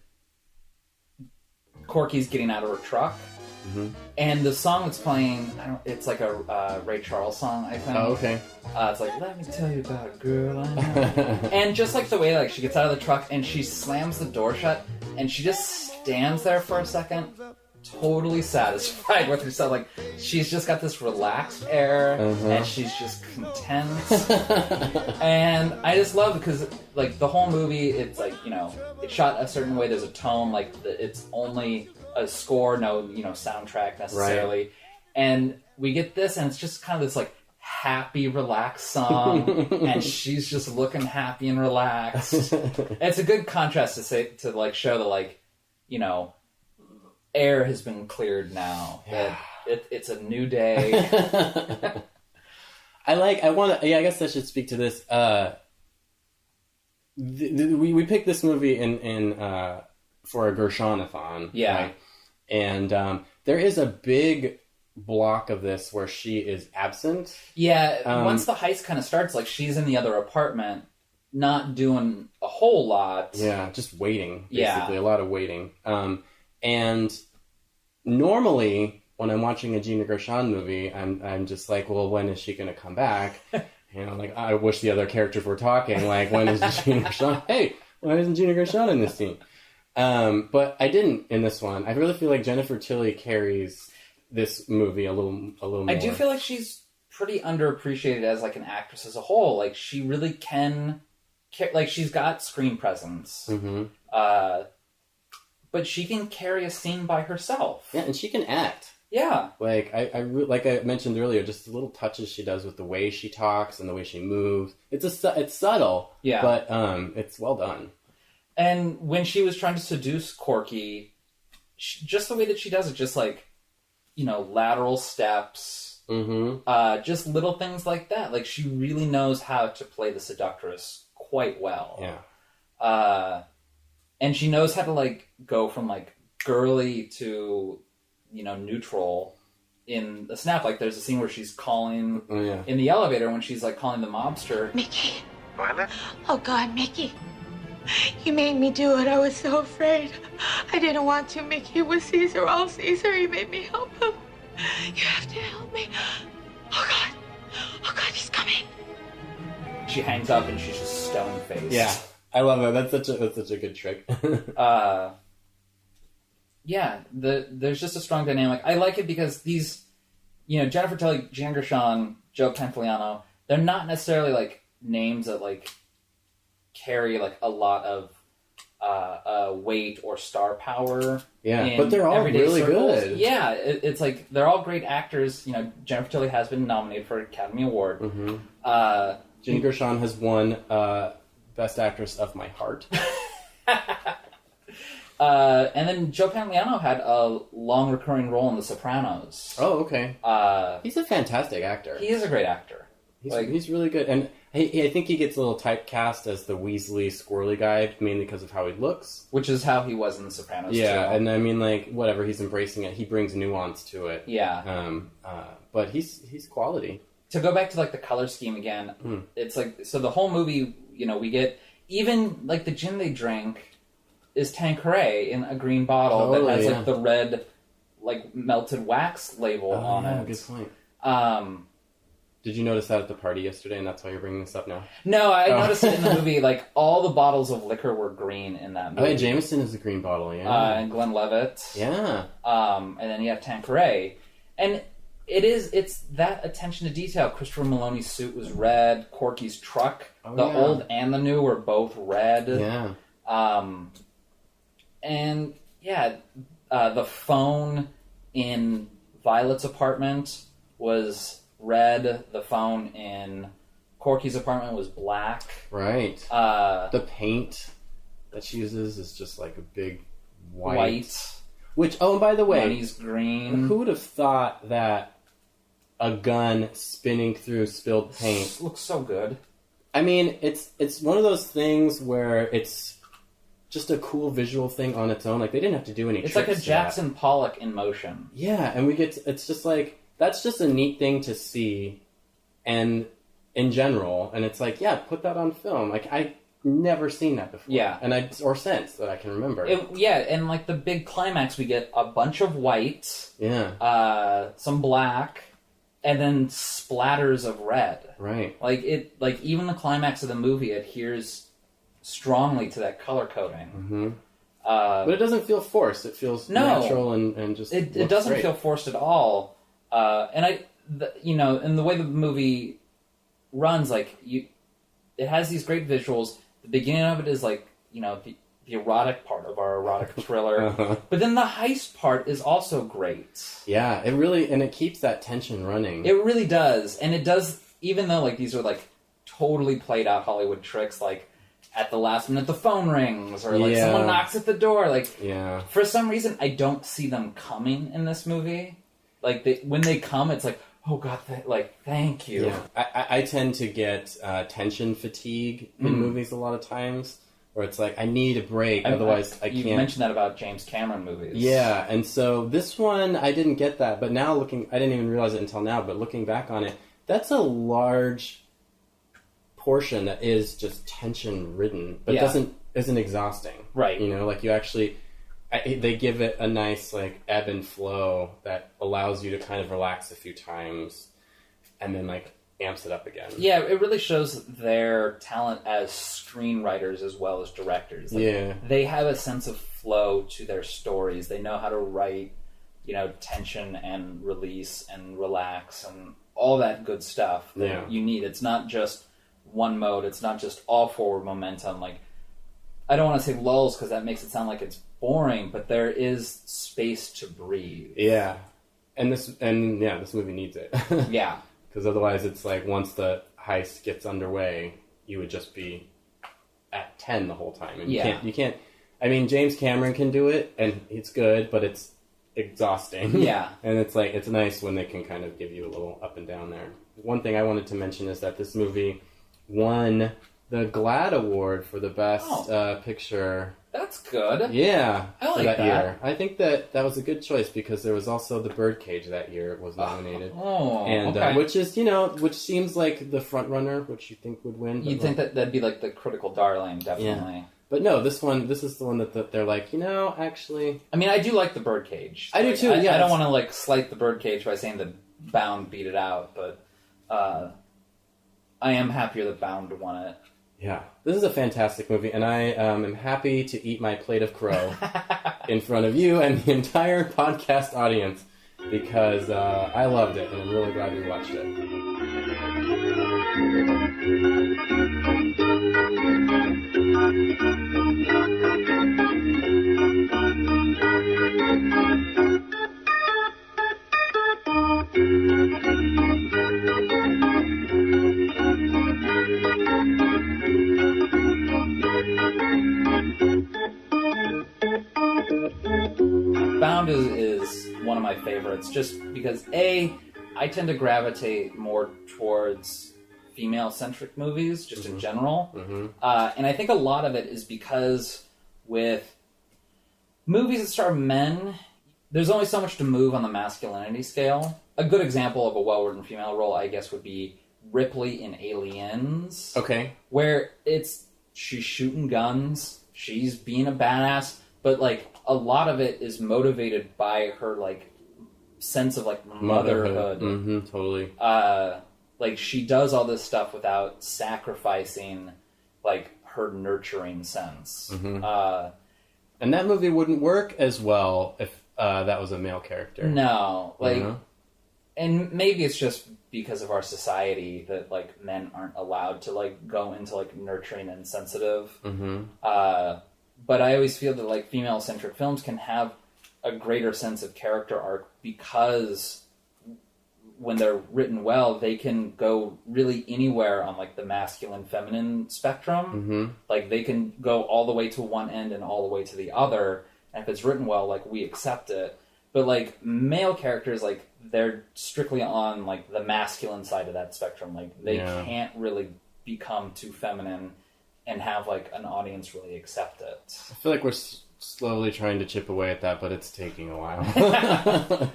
Corky's getting out of her truck, and the song that's playing, it's like a Ray Charles song, I think. Oh, okay. It's like, let me tell you about a girl I know. And just like the way like she gets out of the truck and she slams the door shut, and she just stands there for a second, totally satisfied with herself. Like, she's just got this relaxed air, and she's just content. And I just love it because, like, the whole movie, it's like, you know, it's shot a certain way. There's a tone, like, it's only a score, no, you know, soundtrack necessarily. Right. And we get this, and it's just kind of this, like, happy, relaxed song, and she's just looking happy and relaxed. It's a good contrast to like, show that, like, you know, air has been cleared now. Yeah. That it's a new day. I guess I should speak to this. We picked this movie in for a Gershon-A-Thon. Yeah. Right? And there is a big block of this where she is absent. Yeah, once the heist kind of starts, like, she's in the other apartment, not doing a whole lot. Yeah, just waiting, basically. Yeah. A lot of waiting. And normally, when I'm watching a Gina Gershon movie, I'm just like, well, when is she going to come back? You know, like, I wish the other characters were talking. Like, when is Gina Gershon? Hey, why isn't Gina Gershon in this scene? But I didn't in this one. I really feel like Jennifer Tilly carries this movie a little more. I do feel like she's pretty underappreciated as, like, an actress as a whole. Like, she really can... Like, she's got screen presence. But she can carry a scene by herself. Yeah, and she can act. Yeah. Like like I mentioned earlier, just the little touches she does with the way she talks and the way she moves. It's subtle. Yeah. But it's well done. And when she was trying to seduce Corky, just the way that she does it, just like, you know, lateral steps, just little things like that. Like, she really knows how to play the seductress quite well. Yeah. And she knows how to, like, go from, like, girly to, you know, neutral in the snap. Like, there's a scene where she's calling in the elevator when she's, like, calling the mobster. Mickey. Violet? Oh, God, Mickey. You made me do it. I was so afraid. I didn't want to, Mickey. It was Caesar, all Caesar. He made me help him. You have to help me. Oh, God. Oh, God, he's coming. She hangs up and she's just stone-faced. Yeah. I love that. That's such a good trick. Yeah, there's just a strong dynamic. I like it because these, you know, Jennifer Tilly, Gina Gershon, Joe Pantoliano, they're not necessarily, like, names that, like, carry, like, a lot of weight or star power. Yeah, but they're all really circles. good. Yeah, it's like, they're all great actors. You know, Jennifer Tilly has been nominated for an Academy Award. Gina Gershon has won Best Actress of My Heart. And then Joe Pantoliano had a long recurring role in The Sopranos. Oh, okay. He's a fantastic actor. He is a great actor. He's really good. And I think he gets a little typecast as the Weasley, squirrely guy, mainly because of how he looks. Which is how he was in The Sopranos, too. Yeah, and I mean, like, whatever, he's embracing it. He brings nuance to it. Yeah. But he's quality. To go back to, like, the color scheme again, it's like, so the whole movie, you know, we get, even, like, the gin they drink is Tanqueray in a green bottle that has, like, the red, like, melted wax label on it. Good point. Did you notice that at the party yesterday, and that's why you're bringing this up now? No, I noticed it in the movie. Like, all the bottles of liquor were green in that movie. Oh, yeah, Jameson is the green bottle, yeah. And Glenlivet. Yeah. And then you have Tanqueray. And it's that attention to detail. Christopher Maloney's suit was red. Corky's truck, old and the new, were both red. Yeah. And, yeah, the phone in Violet's apartment was red. The phone in Corky's apartment was black. Right. The paint that she uses is just like a big white. Which, oh, and by the way, Money's green. Who would have thought that a gun spinning through spilled paint looks so good? I mean, it's one of those things where it's just a cool visual thing on its own. Like, they didn't have to do any It's tricks like a Jackson Pollock in motion. Yeah, and it's just like, that's just a neat thing to see, and in general, and it's like, yeah, put that on film. Like, I never seen that before. Yeah. Or since that I can remember. And like the big climax, we get a bunch of white, some black, and then splatters of red. Right. Like even the climax of the movie adheres strongly to that color coding. Mm-hmm. But it doesn't feel forced. It feels natural and just. It doesn't feel forced at all. And the way the movie runs, like it has these great visuals. The beginning of it is like, the erotic part of our erotic thriller. But then the heist part is also great. Yeah, it keeps that tension running. It really does. And it does, even though like these are like totally played out Hollywood tricks, like at the last minute the phone rings or like someone knocks at the door. Like, for some reason I don't see them coming in this movie. Like when they come, it's like, oh God, thank you. Yeah. I tend to get tension fatigue in movies a lot of times, where it's like, I need a break, otherwise I can't. You mentioned that about James Cameron movies. Yeah, and so this one, I didn't get that, but now I didn't even realize it until now, but looking back on it, that's a large portion that is just tension-ridden, but isn't exhausting. Right. Like you actually... they give it a nice like ebb and flow that allows you to kind of relax a few times and then like amps it up again. Yeah, it really shows their talent as screenwriters as well as directors. Like, they have a sense of flow to their stories. They know how to write, tension and release and relax and all that good stuff that you need. It's not just one mode. It's not just all forward momentum. Like, I don't want to say lulls because that makes it sound like it's boring, but there is space to breathe. Yeah. This movie needs it. Yeah. Because otherwise it's like once the heist gets underway, you would just be at 10 the whole time. And you can't I mean, James Cameron can do it and it's good, but it's exhausting. Yeah. And it's like, it's nice when they can kind of give you a little up and down there. One thing I wanted to mention is that this movie won the GLAAD Award for the best picture. That's good. Yeah, I like for that that year. I think that was a good choice because there was also The Birdcage that year was nominated. Okay. Which is, which seems like the front runner, which you think would win. You'd think that'd be like the critical darling, definitely. Yeah. But no, this is the one that they're like, actually. I mean, I do like The Birdcage. I do too. Yeah, I don't want to like slight The Birdcage by saying that Bound beat it out, but I am happier that Bound won it. Yeah, this is a fantastic movie, and I am happy to eat my plate of crow in front of you and the entire podcast audience because I loved it, and I'm really glad we watched it. Bound is one of my favorites just because, I tend to gravitate more towards female-centric movies, just in general. Mm-hmm. And I think a lot of it is because with movies that star men, there's only so much to move on the masculinity scale. A good example of a well-written female role, I guess, would be Ripley in Aliens. Okay. Where she's shooting guns, she's being a badass, but, like, a lot of it is motivated by her, like, sense of, like, motherhood. Mm-hmm, totally. like she does all this stuff without sacrificing like her nurturing sense. And that movie wouldn't work as well if that was a male character. No, like, You know? and maybe it's just because of our society that like men aren't allowed to like go into like nurturing and sensitive. But I always feel that like female-centric films can have a greater sense of character arc because when they're written well, they can go really anywhere on like the masculine-feminine spectrum. Like they can go all the way to one end and all the way to the other. And if it's written well, like we accept it. But like male characters, like they're strictly on like the masculine side of that spectrum. Like they can't really become too feminine and have like an audience really accept it. I feel like we're slowly trying to chip away at that, but it's taking a while.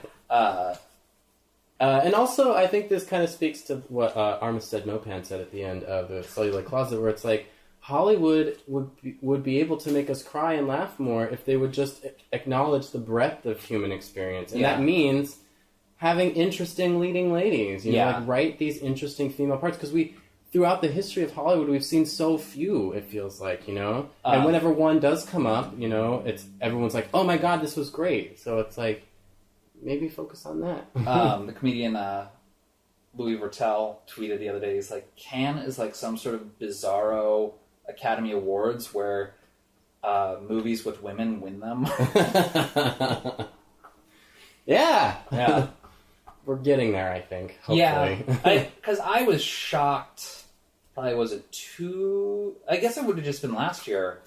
And also, I think this kind of speaks to what Armistead Mopan said at the end of the Celluloid Closet, where it's like Hollywood would be able to make us cry and laugh more if they would just acknowledge the breadth of human experience, and that means having interesting leading ladies. You know, like write these interesting female parts, because throughout the history of Hollywood, we've seen so few, it feels like, you know? And whenever one does come up, you know, everyone's like, oh my god, this was great. So it's like, maybe focus on that. The comedian Louis Vertel tweeted the other day, he's like, Cannes is like some sort of bizarro Academy Awards where movies with women win them. Yeah. We're getting there, I think, hopefully. Yeah, because I was shocked. Probably was it I guess it would have just been last year.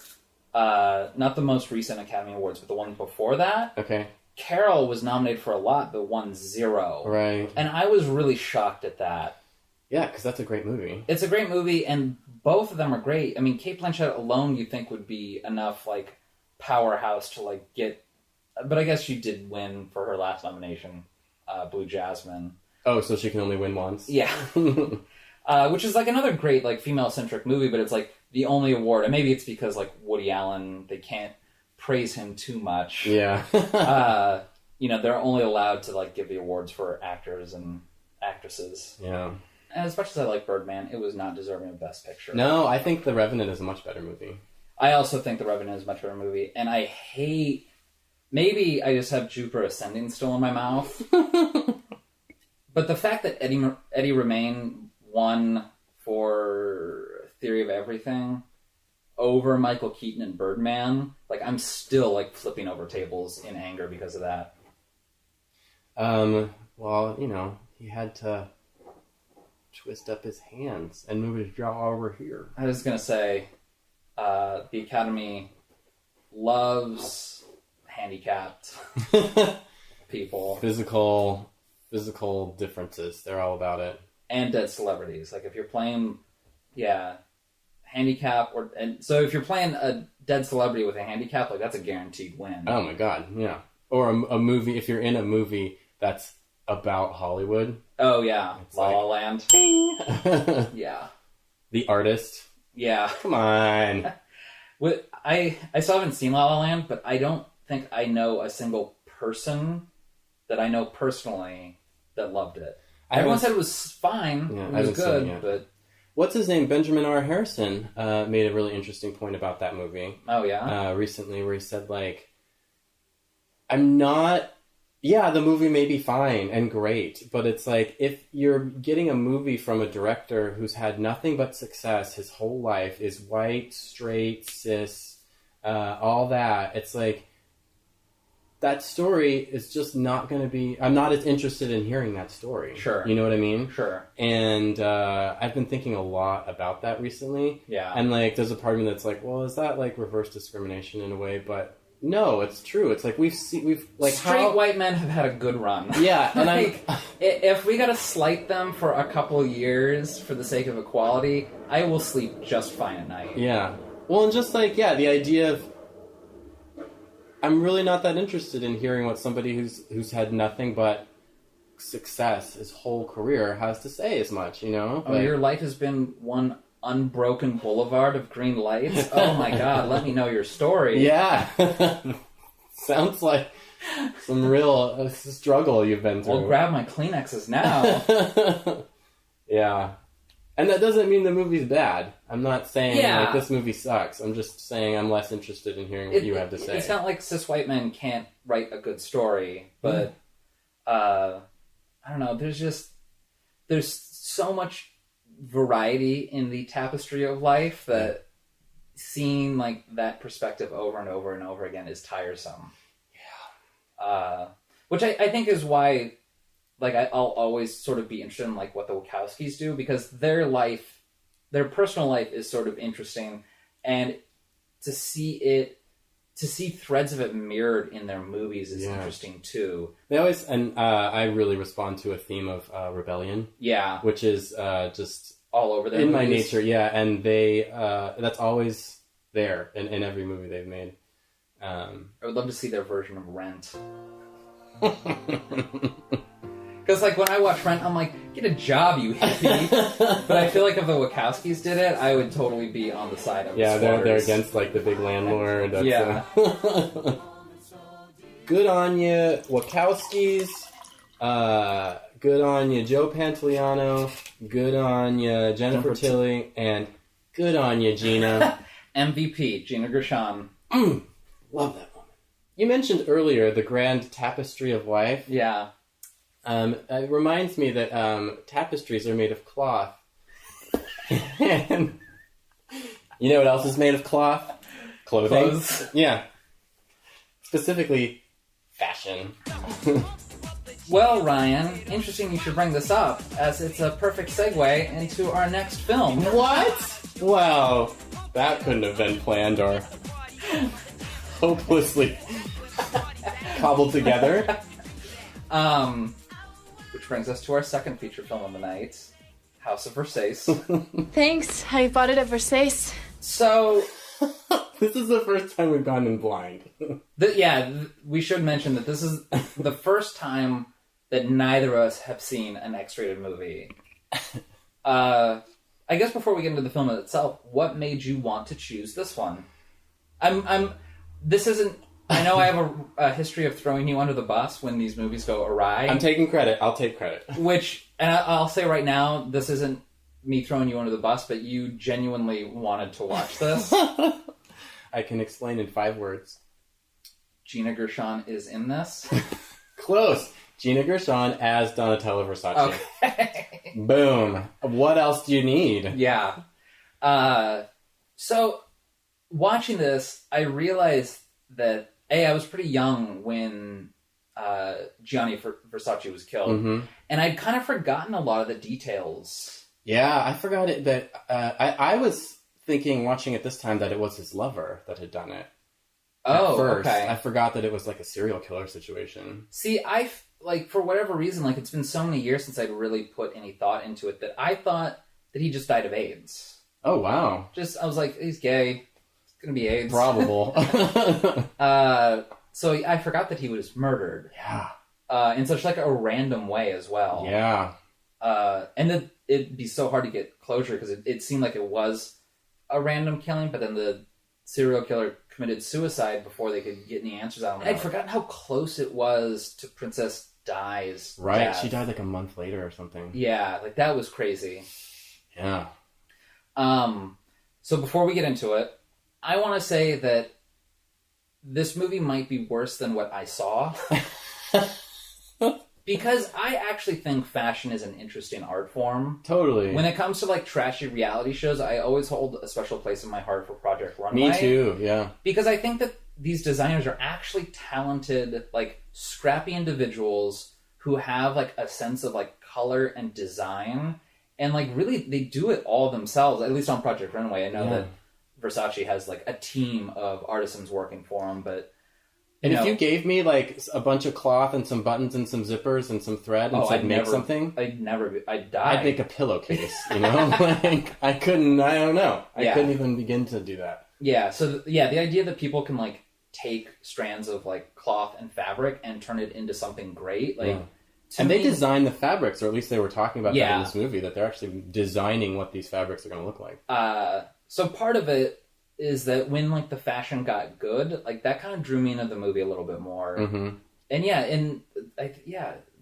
Not the most recent Academy Awards, but the one before that. Okay. Carol was nominated for a lot, but won 0. Right. And I was really shocked at that. Yeah, because that's a great movie. It's a great movie, and both of them are great. I mean, Cate Blanchett alone, you think would be enough, like, powerhouse to, like, get... But I guess she did win for her last nomination, Blue Jasmine. Oh, so she can only win once? Yeah. Which is, like, another great, like, female-centric movie, but it's, like, the only award. And maybe it's because, like, Woody Allen, they can't praise him too much. Yeah. You know, they're only allowed to, like, give the awards for actors and actresses. Yeah. And as much as I like Birdman, it was not deserving of Best Picture. No, I think The Revenant is a much better movie. I also think The Revenant is a much better movie. And I hate... Maybe I just have Jupiter Ascending still in my mouth. But the fact that Eddie Redmayne won for Theory of Everything over Michael Keaton and Birdman, like, I'm still, like, flipping over tables in anger because of that. Well, you know, he had to twist up his hands and move his jaw over here. I was going to say, the Academy loves handicapped people. Physical differences. They're all about it. And dead celebrities. Like, if you're playing, handicap, so if you're playing a dead celebrity with a handicap, like, that's a guaranteed win. Oh my god, yeah. Or a movie, if you're in a movie that's about Hollywood. Oh yeah, La La Land. Ding! Yeah. The Artist. Yeah. Come on. I still haven't seen La La Land, but I don't think I know a single person that I know personally that loved it. Everyone said it was fine. Yeah, it was good, but... What's his name? Benjamin R. Harrison made a really interesting point about that movie. Oh, yeah? Recently, where he said, like, I'm not... Yeah, the movie may be fine and great, but it's like, if you're getting a movie from a director who's had nothing but success his whole life, is white, straight, cis, all that, it's like, that story is just not going to be... I'm not as interested in hearing that story. Sure. You know what I mean? Sure. And I've been thinking a lot about that recently. Yeah. And, like, there's a part of me that's like, well, is that, like, reverse discrimination in a way? But no, it's true. It's like, we've like, straight white men have had a good run. Yeah, and like, if we gotta slight them for a couple of years for the sake of equality, I will sleep just fine at night. Yeah. Well, and just, like, yeah, the idea of... I'm really not that interested in hearing what somebody who's had nothing but success his whole career has to say as much, you know? Oh, like, your life has been one unbroken boulevard of green lights? Oh my god, let me know your story. Yeah. Sounds like some real struggle you've been through. Well, grab my Kleenexes now. Yeah. And that doesn't mean the movie's bad. I'm not saying like this movie sucks. I'm just saying I'm less interested in hearing what you have to say. It's not like cis white men can't write a good story, but I don't know. There's so much variety in the tapestry of life that seeing like that perspective over and over and over again is tiresome. Yeah. Which I think is why. Like, I'll always sort of be interested in, like, what the Wachowskis do, because their personal life is sort of interesting, and to see threads of it mirrored in their movies is interesting, too. They always, and I really respond to a theme of rebellion. Yeah. Which is just... all over their in movies. my nature, yeah, and they, that's always there in every movie they've made. I would love to see their version of Rent. Because, like, when I watch Rent, I'm like, get a job, you hippie. But I feel like if the Wachowskis did it, I would totally be on the side of they're against, like, the big landlord. That's, yeah. Good on you, Wachowskis. Good on you, Joe Pantoliano. Good on you, Jennifer Tilly. And good on you, Gina. MVP, Gina Gershon. Love that woman. You mentioned earlier the grand tapestry of life. Yeah. It reminds me that tapestries are made of cloth. And you know what else is made of cloth? Clothing. Clothes. Yeah. Specifically, fashion. Well, Ryan, interesting you should bring this up, as it's a perfect segue into our next film. What? Well, that couldn't have been planned or hopelessly cobbled together. Which brings us to our second feature film of the night, House of Versace. Thanks. I bought it at Versace. So... this is the first time we've gone in blind. We should mention that this is the first time that neither of us have seen an X-rated movie. I guess before we get into the film itself, what made you want to choose this one? This isn't... I know I have a history of throwing you under the bus when these movies go awry. I'm taking credit. I'll take credit. And I'll say right now, this isn't me throwing you under the bus, but you genuinely wanted to watch this. I can explain in 5 words. Gina Gershon is in this. Close. Gina Gershon as Donatella Versace. Okay. Boom. What else do you need? Yeah. So, watching this, I realized that, I was pretty young when Gianni Versace was killed. Mm-hmm. And I'd kind of forgotten a lot of the details. Yeah, I forgot it. That I was thinking, watching it this time, that it was his lover that had done it. Oh, at first. okay. I forgot that it was like a serial killer situation. See, for whatever reason, like, it's been so many years since I'd really put any thought into it that I thought that he just died of AIDS. Oh, wow. I was like, he's gay. It's gonna be AIDS. Probable. So I forgot that he was murdered. Yeah. In such like a random way as well. Yeah. And that it'd be so hard to get closure because it seemed like it was a random killing, but then the serial killer committed suicide before they could get any answers out of him. I'd forgotten how close it was to Princess Di's death. She died like a month later or something. Yeah, like that was crazy. Yeah. So before we get into it, I want to say that this movie might be worse than what I saw. Because I actually think fashion is an interesting art form. Totally. When it comes to like trashy reality shows, I always hold a special place in my heart for Project Runway. Me too, yeah. Because I think that these designers are actually talented, like scrappy individuals who have like a sense of like color and design. And like really, they do it all themselves, at least on Project Runway. I know that Versace has like a team of artisans working for him, but... And if you gave me like a bunch of cloth and some buttons and some zippers and some thread and said make something, I'd die. I'd make a pillowcase, you know? Like, I don't know. I couldn't even begin to do that. Yeah, so the idea that people can like take strands of like cloth and fabric and turn it into something great, like... And they design the fabrics, or at least they were talking about that in this movie, that they're actually designing what these fabrics are going to look like. So part of it is that when like the fashion got good, like that kind of drew me into the movie a little bit more. Mm-hmm. And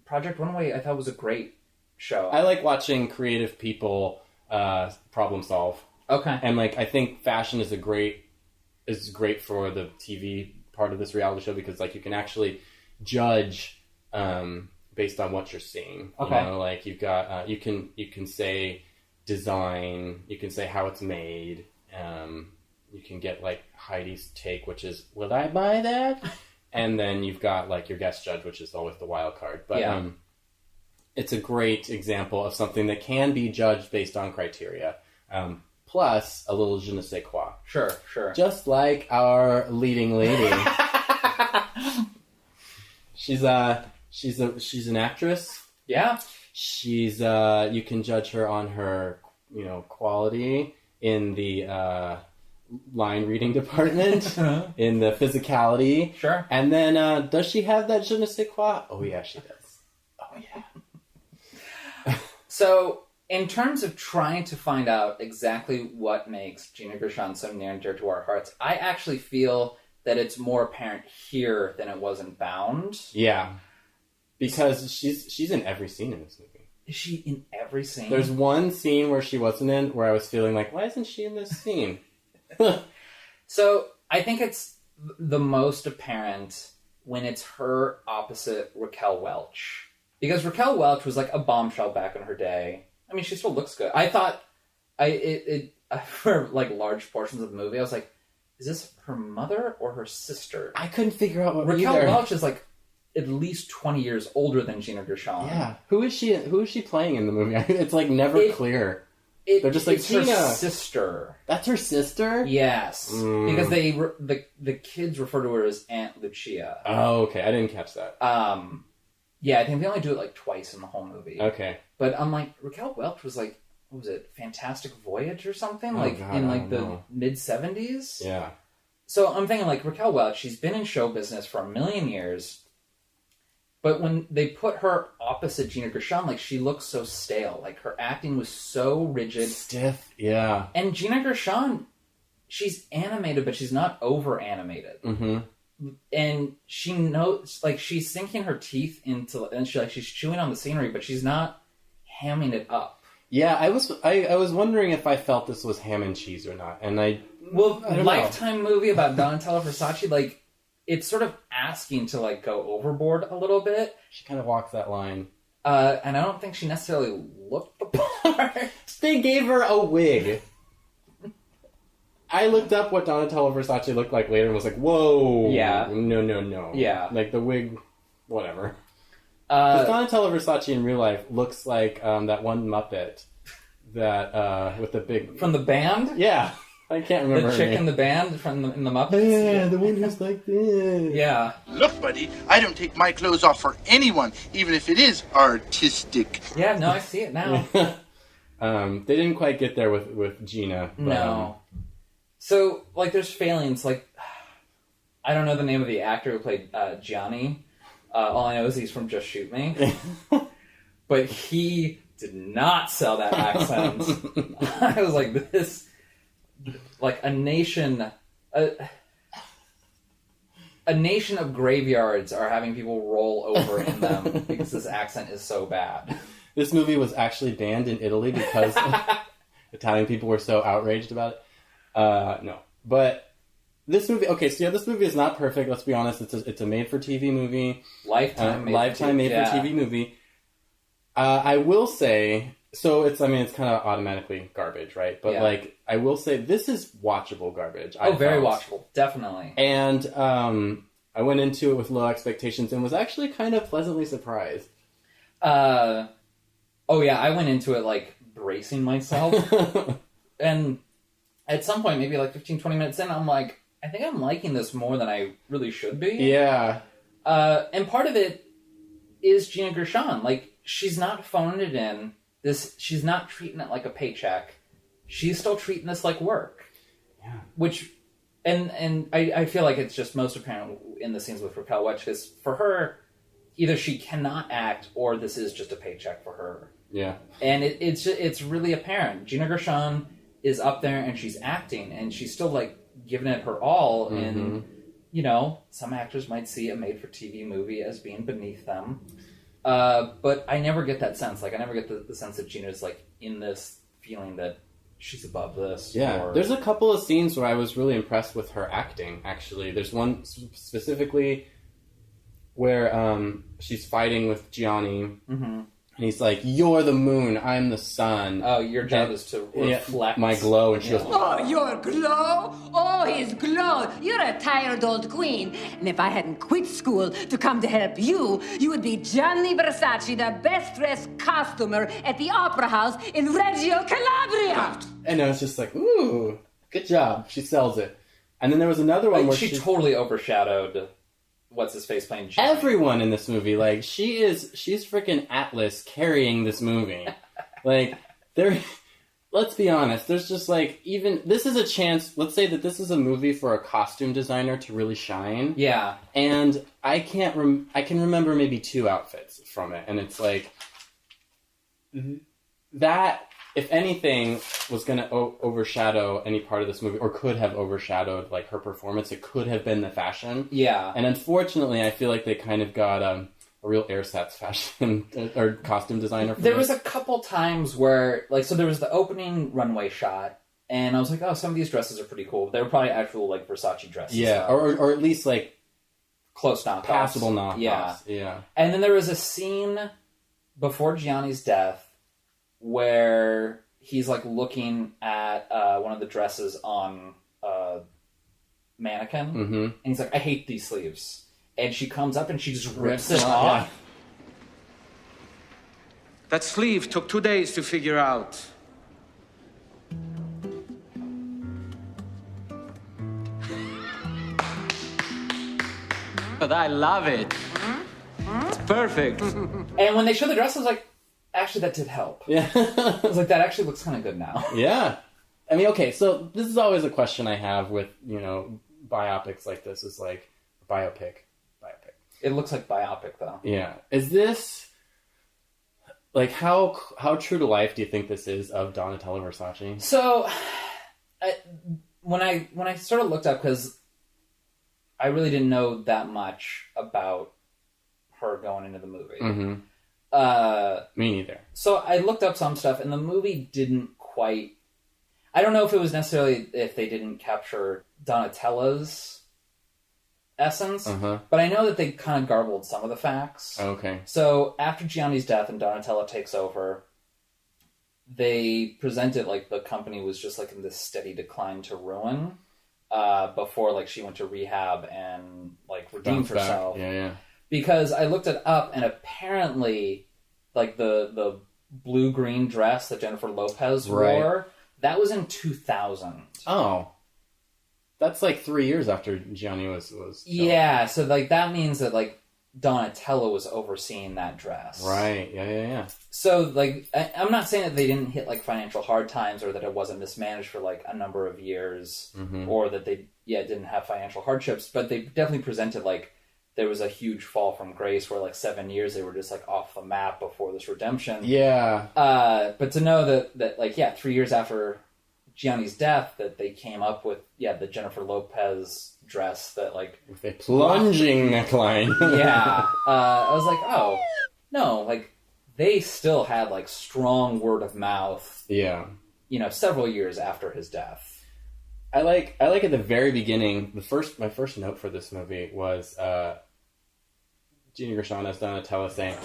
Project Runway I thought was a great show? I like watching creative people problem solve. Okay. And like I think fashion is great for the TV part of this reality show because like you can actually judge based on what you're seeing. Okay. You know, like you've got you can say design, you can say how it's made. You can get like Heidi's take, which is, will I buy that? And then you've got like your guest judge, which is always the wild card. But it's a great example of something that can be judged based on criteria. Plus a little je ne sais quoi. Sure. Just like our leading lady. She's an actress. Yeah. She's you can judge her on her, quality in the line reading department, in the physicality. Sure. And then does she have that je ne sais quoi? Oh yeah, she does. Oh yeah. So, in terms of trying to find out exactly what makes Gina Gershon so near and dear to our hearts, I actually feel that it's more apparent here than it was in Bound. Yeah. Because she's in every scene in this movie. Is she in every scene? There's one scene where she wasn't in, where I was feeling like, why isn't she in this scene? So, I think it's the most apparent when it's her opposite Raquel Welch. Because Raquel Welch was like a bombshell back in her day. I mean, she still looks good. I thought, for like large portions of the movie, I was like, is this her mother or her sister? I couldn't figure out what Raquel either. Welch is like at least 20 years older than Gina Gershon. Yeah. Who is she playing in the movie? It's like never clear. They're just like, it's Gina. her sister. That's her sister? Yes. Because the kids refer to her as Aunt Lucia. Oh, okay. I didn't catch that. Yeah, I think they only do it like twice in the whole movie. Okay. But I'm like, Raquel Welch was like, what was it, Fantastic Voyage or something? Oh, like God, in I like the don't know. mid-70s? Yeah. So I'm thinking like Raquel Welch, she's been in show business for a million years. But when they put her opposite Gina Gershon, like she looks so stale. Like her acting was so rigid. Stiff, yeah. And Gina Gershon, she's animated, but she's not over-animated. Mm-hmm. And she knows, like, she's sinking her teeth into, and she's chewing on the scenery, but she's not hamming it up. Yeah, I was wondering if I felt this was ham and cheese or not, and I don't Lifetime movie about Donatella Versace, like, it's sort of asking to, like, go overboard a little bit. She kind of walks that line. And I don't think she necessarily looked the part. They gave her a wig. I looked up what Donatella Versace looked like later and was like, whoa. Yeah. No. Yeah. Like the wig, whatever. Because Donatella Versace in real life looks like that one Muppet that with the big... From the band? Yeah. I can't remember the her chick name. in the band in the Muppets? Yeah, the one who's like this. Yeah. Look, buddy, I don't take my clothes off for anyone, even if it is artistic. Yeah, no, I see it now. They didn't quite get there with Gina. But, no. So, like, there's failings. Like, I don't know the name of the actor who played Gianni. All I know is he's from Just Shoot Me. But he did not sell that accent. I was like, this... Like, a nation of graveyards are having people roll over in them because this accent is so bad. This movie was actually banned in Italy because Italian people were so outraged about it. No. But this movie... Okay, so yeah, this movie is not perfect, let's be honest. It's a made-for-TV movie. Lifetime made-for-TV movie. I will say... So it's kind of automatically garbage, right? But like, I will say this is watchable garbage. Very watchable, definitely. And I went into it with low expectations and was actually kind of pleasantly surprised. I went into it like bracing myself, and at some point, maybe like 15, 20 minutes in, I'm like, I think I'm liking this more than I really should be. Yeah. And part of it is Gina Gershon. Like, she's not phoning it in. She's not treating it like a paycheck. She's still treating this like work. Yeah. Which, and I feel like it's just most apparent in the scenes with Raquel Welch, because for her, either she cannot act or this is just a paycheck for her. Yeah. And it's really apparent. Gina Gershon is up there and she's acting and she's still like giving it her all. And, some actors might see a made-for-TV movie as being beneath them. But I never get that sense. Like, I never get the sense that Gina's, like, in this feeling that she's above this. Yeah, or... there's a couple of scenes where I was really impressed with her acting, actually. There's one specifically where she's fighting with Gianni, and he's like, "You're the moon, I'm the sun. Oh, your job is to reflect my glow." And she goes, Oh, your glow? Oh, his glow. You're a tired old queen. And if I hadn't quit school to come to help you, you would be Gianni Versace, the best-dressed costumer at the Opera House in Reggio Calabria. and I was just like, "Ooh, good job." She sells it. And then there was another one where she totally overshadowed what's-his-face playing Gianni. Everyone in this movie. Like, she's freaking Atlas carrying this movie. Like, let's be honest, there's just, like, even... This is a chance... Let's say that this is a movie for a costume designer to really shine. Yeah. And I can remember maybe 2 outfits from it. And it's like... That, if anything, was going to overshadow any part of this movie, or could have overshadowed, like, her performance. It could have been the fashion. Yeah. And unfortunately, I feel like they kind of got a real ersatz fashion or costume designer for There was a couple times where, like, so there was the opening runway shot, and I was like, oh, some of these dresses are pretty cool. They were probably actual, like, Versace dresses. Yeah, or at least, like... Close knockoffs. Passable knockoffs. Yeah. And then there was a scene before Gianni's death where he's, like, looking at one of the dresses on a mannequin, and he's like, I hate these sleeves. And she comes up and she just rips it off. Yeah. That sleeve took 2 days to figure out. But I love it. It's perfect. And when they showed the dress, I was like, actually, that did help. Yeah. I was like, that actually looks kind of good now. Yeah. I mean, okay, so this is always a question I have with, biopics like this, is like, biopic. It looks like biopic, though. Yeah. Is this, like, how true to life do you think this is of Donatella Versace? So, when I sort of looked up, because I really didn't know that much about her going into the movie. Me neither. So I looked up some stuff, and the movie didn't quite... I don't know if it was necessarily if they didn't capture Donatella's essence, but I know that they kind of garbled some of the facts. Okay. So after Gianni's death and Donatella takes over, they presented like the company was just like in this steady decline to ruin before like she went to rehab and like redeemed herself. Yeah. Because I looked it up, and apparently like the blue-green dress that Jennifer Lopez wore, that was in 2000. Oh. That's like 3 years after Gianni was Yeah, so like that means that like Donatella was overseeing that dress. Right, yeah. So like I'm not saying that they didn't hit like financial hard times or that it wasn't mismanaged for like a number of years or that they didn't have financial hardships, but they definitely presented like there was a huge fall from grace where like 7 years they were just like off the map before this redemption. Yeah. But to know that like 3 years after Gianni's death that they came up with the Jennifer Lopez dress that like with a plunging neckline. I was like, oh no, like they still had like strong word of mouth. Yeah. Several years after his death. I like at the very beginning, my first note for this movie was Gina Gershon as Donatella saying,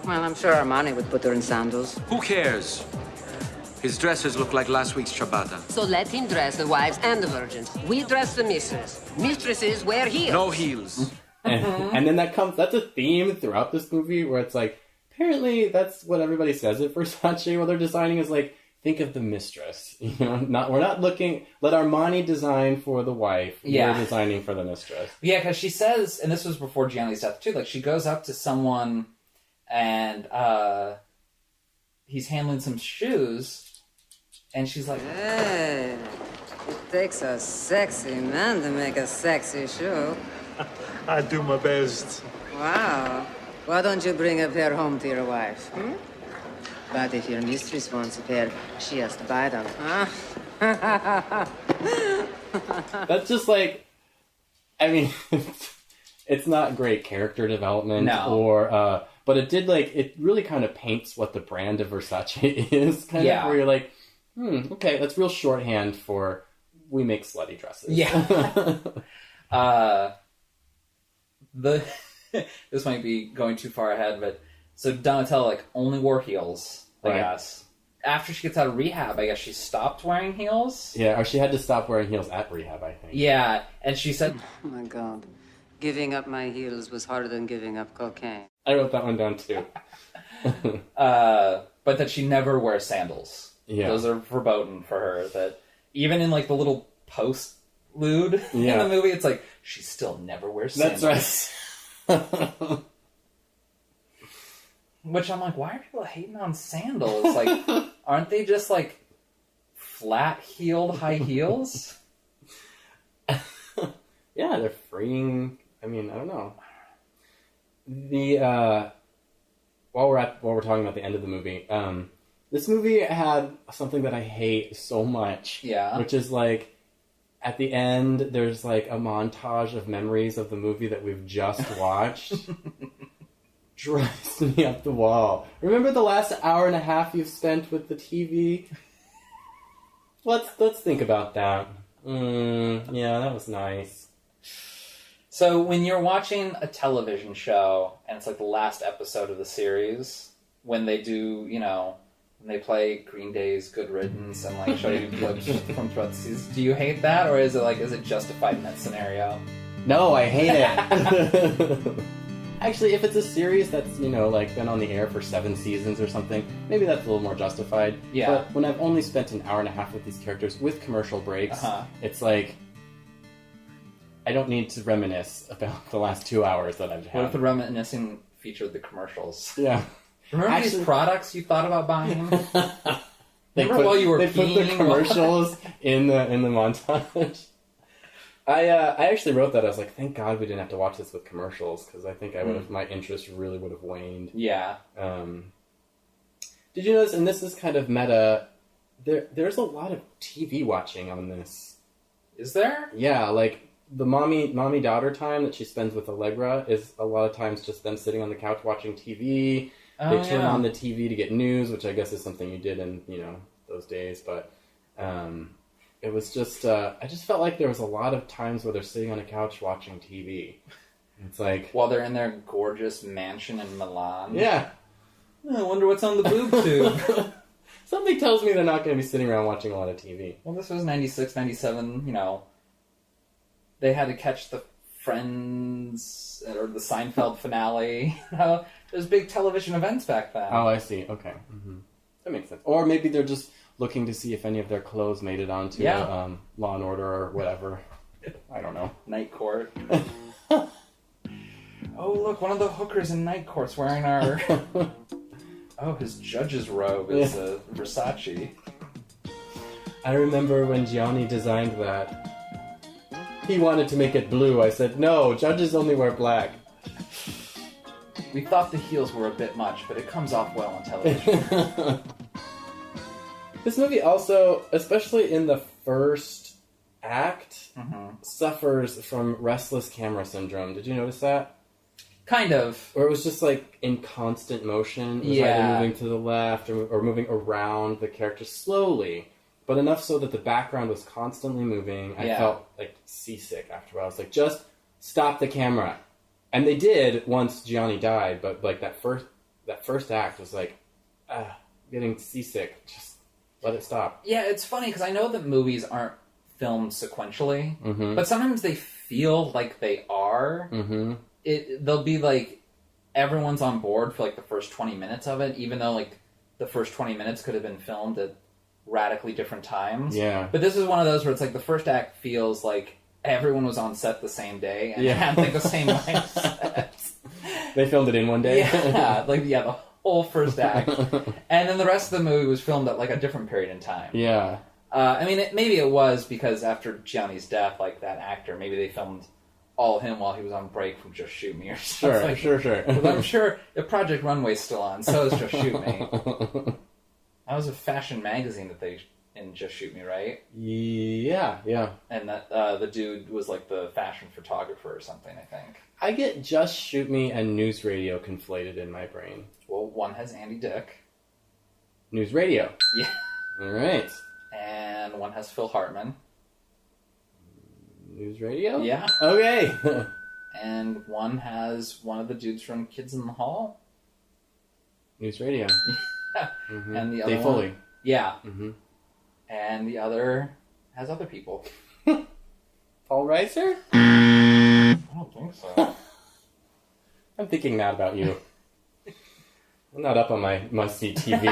Well, I'm sure Armani would put her in sandals. Who cares? His dresses look like last week's ciabatta. So let him dress the wives and the virgins. We dress the mistresses. Mistresses wear heels. No heels. and then that's a theme throughout this movie where it's like, apparently that's what everybody says at Versace while they're designing is like, think of the mistress. We're not looking, let Armani design for the wife. Yeah. We're designing for the mistress. Yeah, because she says, and this was before Gianni's death too, like she goes up to someone and he's handling some shoes. And she's like, Hey, it takes a sexy man to make a sexy shoe. I do my best. Wow. Why don't you bring a pair home to your wife? But if your mistress wants a pair, she has to buy them. That's just like, I mean, it's not great character development or But it did, like, it really kind of paints what the brand of Versace is, kind of, where you're like, okay, that's real shorthand for we make slutty dresses. Yeah. This might be going too far ahead, but so Donatella, like, only wore heels, I guess. After she gets out of rehab, I guess she stopped wearing heels? Yeah, or she had to stop wearing heels at rehab, I think. Yeah, and she said... Oh, my God. Giving up my heels was harder than giving up cocaine. I wrote that one down, too. But that she never wears sandals. Yeah. Those are verboten for her. That even in, like, the little post-lude in the movie, it's like, she still never wears sandals. That's right. Which I'm like, why are people hating on sandals? Like, aren't they just, like, flat-heeled high heels? Yeah, they're freeing. I mean, I don't know. The while we're talking about the end of the movie, this movie had something that I hate so much. Yeah. Which is, like, at the end, there's, like, a montage of memories of the movie that we've just watched. Drives me up the wall. Remember the last hour and a half you've spent with the TV? Let's think about that. Yeah, that was nice. So when you're watching a television show and it's like the last episode of the series, when they do, you know, when they play Green Day's Good Riddance and like show you clips from throughout the season, do you hate that, or is it just a 5-minute scenario? No, I hate it. Actually, if it's a series that's, you know, like, been on the air for 7 seasons or something, maybe that's a little more justified. Yeah. But when I've only spent an hour and a half with these characters with commercial breaks, it's like, I don't need to reminisce about the last 2 hours that I've had. What if the reminiscing featured the commercials? Yeah. Remember these products you thought about buying? While you were they put the commercials in the montage. I actually wrote that. I was like, thank God we didn't have to watch this with commercials, because I think my interest really would have waned. Yeah. Did you notice, and this is kind of meta, there's a lot of TV watching on this. Is there? Yeah, like, the mommy-daughter time that she spends with Allegra is a lot of times just them sitting on the couch watching TV. They turn on the TV to get news, which I guess is something you did in, you know, those days, but... it was just, I just felt like there was a lot of times where they're sitting on a couch watching TV. It's like... While they're in their gorgeous mansion in Milan. Yeah. I wonder what's on the boob tube. Something tells me they're not going to be sitting around watching a lot of TV. Well, this was 96, 97, you know. They had to catch the Friends, or the Seinfeld finale. You know, there's big television events back then. Oh, I see. Okay. Mm-hmm. That makes sense. Or maybe they're just looking to see if any of their clothes made it onto Law and Order or whatever. I don't know. Night Court. Oh, look, one of the hookers in Night Court's wearing our... Oh, his judge's robe is Versace. I remember when Gianni designed that. He wanted to make it blue. I said, no, judges only wear black. We thought the heels were a bit much, but it comes off well on television. This movie also, especially in the first act, suffers from restless camera syndrome. Did you notice that? Kind of. Or it was just like in constant motion. It was either moving to the left or moving around the character slowly, but enough so that the background was constantly moving. I felt like seasick after a while. I was like, just stop the camera. And they did once Gianni died, but like that first act was like, getting seasick. Just let it stop. Yeah, it's funny because I know that movies aren't filmed sequentially, but sometimes they feel like they are. They'll be like, everyone's on board for like the first 20 minutes of it, even though like the first 20 minutes could have been filmed at radically different times. Yeah. But this is one of those where it's like the first act feels like everyone was on set the same day and had like the same mindset. They filmed it in one day? Yeah, the whole first act. And then the rest of the movie was filmed at like a different period in time. Yeah. I mean, maybe it was because after Gianni's death, like that actor, maybe they filmed all him while he was on break from Just Shoot Me or something. Sure. But I'm sure the Project Runway's still on, so is Just Shoot Me. That was a fashion magazine that they in Just Shoot Me, right? Yeah. And that the dude was like the fashion photographer or something, I think. I get Just Shoot Me and News Radio conflated in my brain. Well, one has Andy Dick. News Radio. Yeah. All right. And one has Phil Hartman. News Radio? Yeah. Okay. And one has one of the dudes from Kids in the Hall. News Radio. Yeah. Mm-hmm. And the other Dave Foley. one... Yeah. Mm-hmm. And the other has other people. Paul Reiser? I don't think so. I'm thinking that about you. I'm not up on my must-see TV.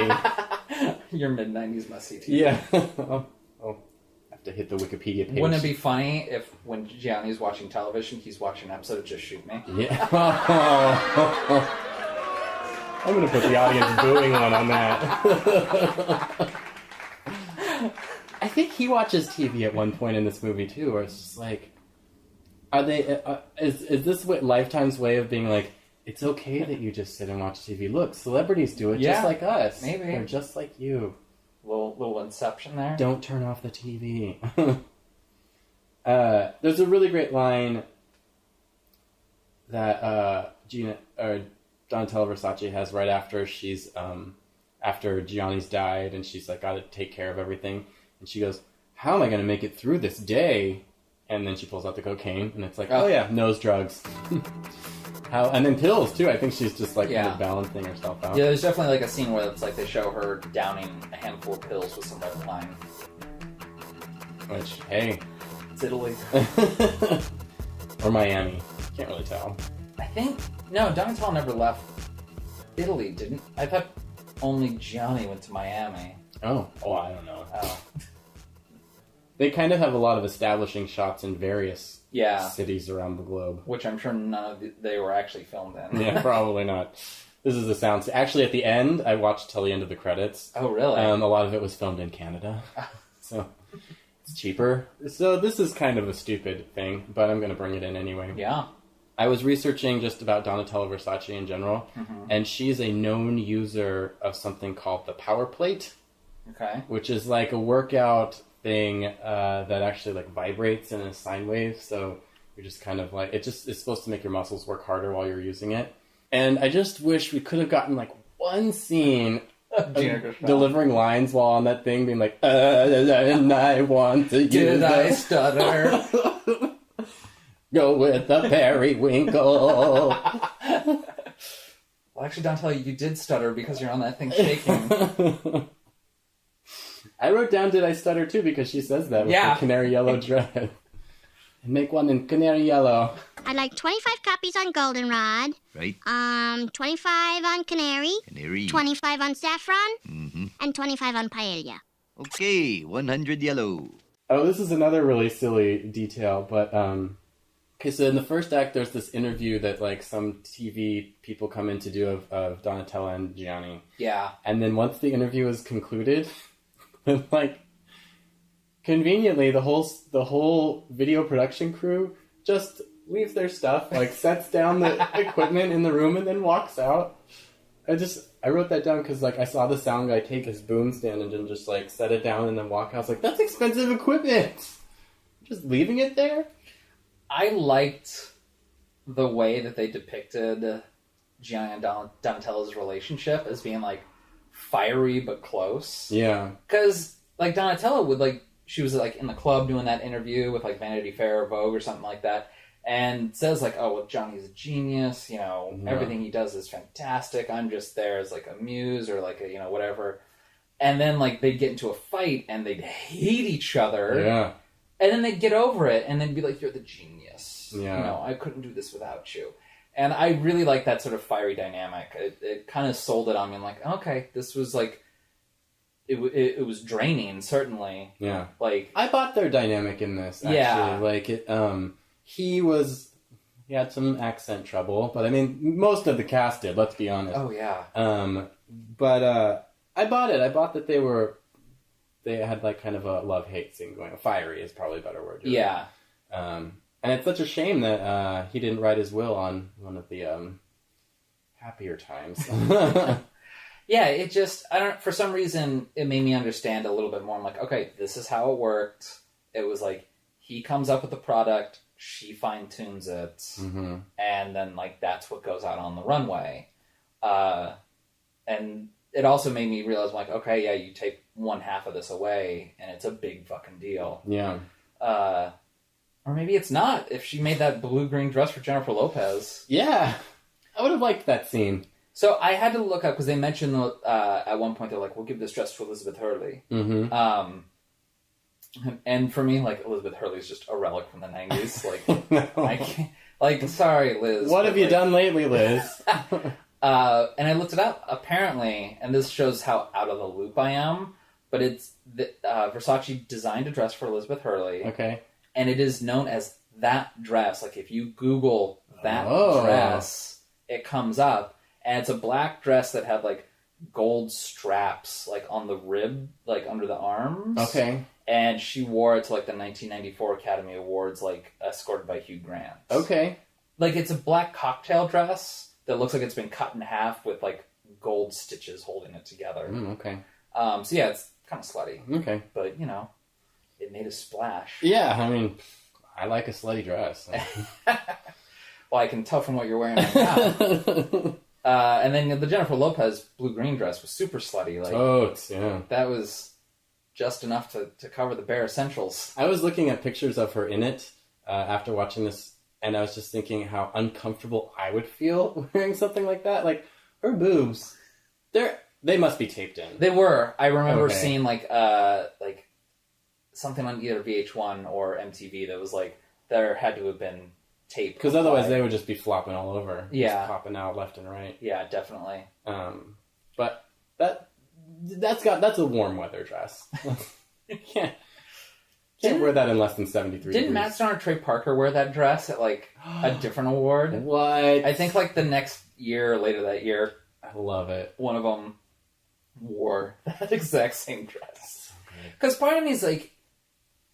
Your mid-90s must-see TV. Yeah. I'll have to hit the Wikipedia page. Wouldn't it be funny if when Gianni's watching television, he's watching an episode of Just Shoot Me? Yeah. I'm going to put the audience booing one on that. I think he watches TV at one point in this movie, too, where it's just like, are they... is this what Lifetime's way of being like, it's okay that you just sit and watch TV. Look, celebrities do it just like us. Maybe. They're just like you. Little inception there. Don't turn off the TV. There's a really great line that Donatella Versace has right after she's after Gianni's died and she's like got to take care of everything, and she goes, "How am I going to make it through this day?" And then she pulls out the cocaine, and it's like, oh yeah, nose drugs. And then pills too. I think she's just like kind of balancing herself out. Yeah, there's definitely like a scene where it's like they show her downing a handful of pills with some red wine. Which, hey, it's Italy. Or Miami. Can't really tell. I think Donatello never left Italy, didn't? I thought only Gianni went to Miami. Oh, I don't know. Oh. They kind of have a lot of establishing shots in various cities around the globe. Which I'm sure none of they were actually filmed in. Yeah, probably not. This is the sound. Actually, at the end, I watched till the end of the credits. Oh, really? A lot of it was filmed in Canada. So it's cheaper. So this is kind of a stupid thing, but I'm going to bring it in anyway. Yeah. I was researching just about Donatella Versace in general, and she's a known user of something called the power plate. Okay. Which is like a workout thing that actually like vibrates in a sine wave, so you're just kind of like it's supposed to make your muscles work harder while you're using it. And I just wish we could have gotten like one scene of delivering lines while on that thing, being like, and I want to Did I stutter? Go with the periwinkle. Well, actually, Donatello, you did stutter because you're on that thing shaking. I wrote down, did I stutter too? Because she says that with the canary yellow dress. And make one in canary yellow. I'd like 25 copies on goldenrod. Right. 25 on canary. Canary. 25 on saffron. Mm-hmm. And 25 on paella. Okay, 100 yellow. Oh, this is another really silly detail, but okay, so in the first act, there's this interview that like some TV people come in to do of Donatella and Gianni. Yeah. And then once the interview is concluded, like conveniently, the whole video production crew just leaves their stuff, like sets down the equipment in the room, and then walks out. I wrote that down because like I saw the sound guy take his boom stand and then just like set it down and then walk out. I was like, that's expensive equipment. Just leaving it there. I liked the way that they depicted Gianni and Donatella's relationship as being like fiery but close. Yeah. Because like Donatella would like she was like in the club doing that interview with like Vanity Fair or Vogue or something like that, and says like, oh well, Johnny's a genius, you know, everything he does is fantastic. I'm just there as like a muse or like a, you know, whatever. And then like they'd get into a fight and they'd hate each other. Yeah. And then they'd get over it and then be like, you're the genius. Yeah. You know, I couldn't do this without you. And I really like that sort of fiery dynamic. It kind of sold it on me. I'm like, okay, this was like, it was draining, certainly. Yeah. Like I bought their dynamic in this, actually. Yeah. Like, it, he had some accent trouble, but I mean, most of the cast did, let's be honest. Oh, yeah. But I bought it. I bought that they had like kind of a love-hate thing going on. Fiery is probably a better word. Yeah. And it's such a shame that he didn't write his will on one of the happier times. Yeah, it just, I don't, for some reason, it made me understand a little bit more. I'm like, okay, this is how it worked. It was like, he comes up with the product, she fine-tunes it, and then, like, that's what goes out on the runway. And it also made me realize, like, okay, yeah, you take one half of this away, and it's a big fucking deal. Yeah. Or maybe it's not, if she made that blue-green dress for Jennifer Lopez. Yeah. I would have liked that scene. So I had to look up, because they mentioned at one point, they're like, we'll give this dress to Elizabeth Hurley. And for me, like, Elizabeth Hurley's just a relic from the 90s. Like, No. I can't, like, sorry, Liz. What have you done lately, Liz? And I looked it up, apparently, and this shows how out of the loop I am, but it's Versace designed a dress for Elizabeth Hurley. Okay. And it is known as that dress. Like, if you Google that dress, it comes up. And it's a black dress that had, like, gold straps, like, on the rib, like, under the arms. Okay. And she wore it to, like, the 1994 Academy Awards, like, escorted by Hugh Grant. Okay. Like, it's a black cocktail dress that looks like it's been cut in half with, like, gold stitches holding it together. Okay. So, yeah, it's kind of slutty. Okay. But, you know, it made a splash. Yeah, I mean, I like a slutty dress. Well, I can tell from what you're wearing right now. And then the Jennifer Lopez blue-green dress was super slutty. Like, yeah. That was just enough to cover the bare essentials. I was looking at pictures of her in it after watching this, and I was just thinking how uncomfortable I would feel wearing something like that. Like, her boobs, they must be taped in. They were. I remember seeing, like something on either VH1 or MTV that was like, there had to have been tape. Because otherwise they would just be flopping all over. Yeah. Just popping out left and right. Yeah, definitely. But that's a warm weather dress. You can't wear that in less than 73 Didn't degrees. Matt Stone or Trey Parker wear that dress at, like, a different award? What? I think, like, the next year or later that year. I love it. One of them wore that exact same dress. Because part of me is, like,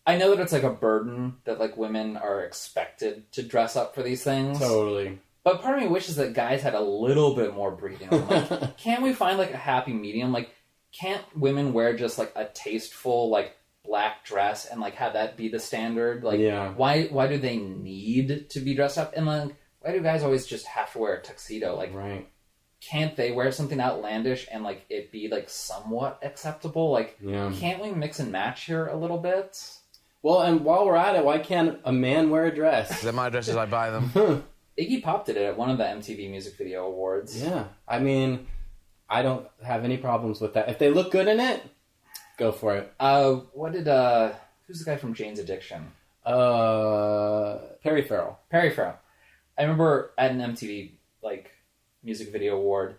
I know that it's, like, a burden that, like, women are expected to dress up for these things. Totally. But part of me wishes that guys had a little bit more breathing room. Like, can't we find, like, a happy medium? Like, can't women wear just, like, a tasteful, like, black dress and, like, have that be the standard? Like, why do they need to be dressed up? And, like, why do guys always just have to wear a tuxedo? Like, can't they wear something outlandish and, like, it be, like, somewhat acceptable? Like, can't we mix and match here a little bit? Well, and while we're at it, why can't a man wear a dress? They're my dresses, I buy them. Iggy Pop did it at one of the MTV Music Video Awards. Yeah. I mean, I don't have any problems with that. If they look good in it, go for it. Who's the guy from Jane's Addiction? Perry Farrell. Perry Farrell. I remember at an MTV, like, Music Video Award,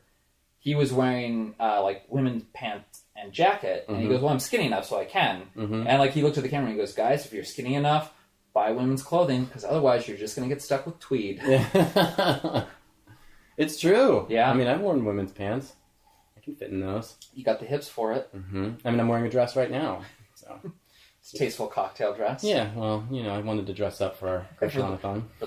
he was wearing, like, women's pants and jacket, and he goes, well, I'm skinny enough, so I can. And, like, he looked at the camera and he goes, guys, if you're skinny enough, buy women's clothing, because otherwise you're just going to get stuck with tweed. It's true. Yeah. I mean, I've worn women's pants. I can fit in those. You got the hips for it. I mean, I'm wearing a dress right now. So it's a tasteful cocktail dress. Yeah, well, you know, I wanted to dress up for Gershon-A-Thon. For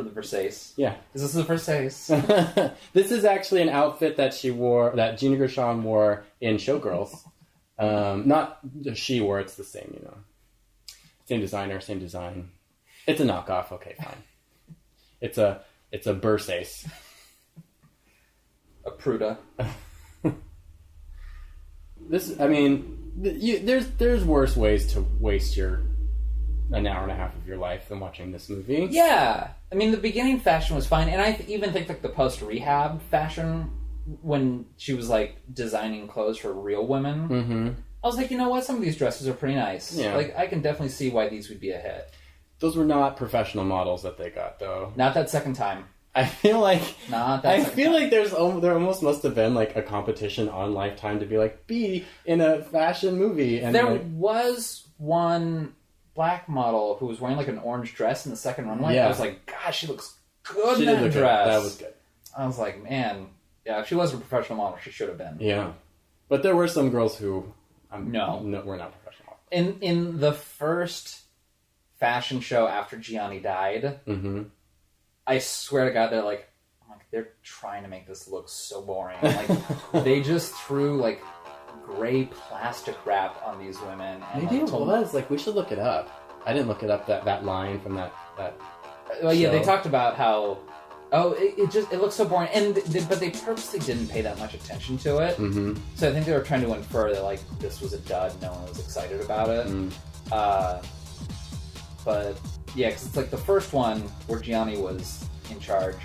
the Versace. Yeah. Is this the Versace? This is actually an outfit that that Gina Gershon wore in Showgirls. Not she wore, it's the same, you know. Same designer, same design. It's a knockoff, okay, fine. It's a Versace. A Pruda. I mean, there's worse ways to waste an hour and a half of your life than watching this movie. Yeah. I mean, the beginning fashion was fine, and I even think, like, the post-rehab fashion, when she was, like, designing clothes for real women, I was like, you know what? Some of these dresses are pretty nice. Yeah. Like, I can definitely see why these would be a hit. Those were not professional models that they got, though. Not that second time. I feel like like there almost must have been, like, a competition on Lifetime to be like, be in a fashion movie. And there was one black model who was wearing, like, an orange dress in the second runway. Yeah. I was like, gosh, she looks good in that dress. That was good. I was like, man, yeah, if she was a professional model, she should have been. Yeah. But there were some girls who no, we're not professional. In the first fashion show after Gianni died, I swear to God, they're like, oh my like, they're trying to make this look so boring. Like, they just threw, like, gray plastic wrap on these women. And, Maybe like, it was. Like, we should look it up. I didn't look it up, that line from that well, yeah, show. they talked about how, it looks so boring. But they purposely didn't pay that much attention to it. Mm-hmm. So I think they were trying to infer that, like, this was a dud, no one was excited about it. But, yeah, because it's like the first one where Gianni was in charge,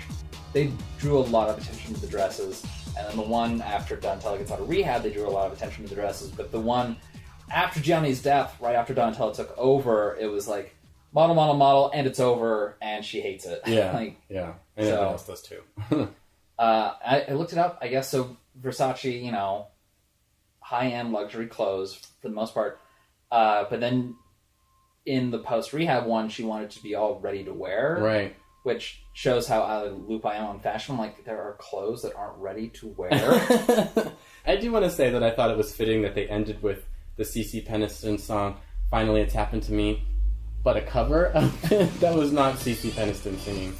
they drew a lot of attention to the dresses. And then the one after Donatella gets out of rehab, they drew a lot of attention to the dresses. But the one after Gianni's death, right after Donatella took over, it was like, model, and it's over, and she hates it. Yeah, like, yeah. And everyone else does too. I looked it up, I guess, so Versace, you know, high-end luxury clothes, for the most part. But then in the post-rehab one, she wanted to be all ready to wear. Right. Which shows how out of the loop I am on fashion. Like, there are clothes that aren't ready to wear. I do want to say that I thought it was fitting that they ended with the CeCe Peniston song, Finally It's Happened to Me, but a cover of it. That was not CeCe Peniston singing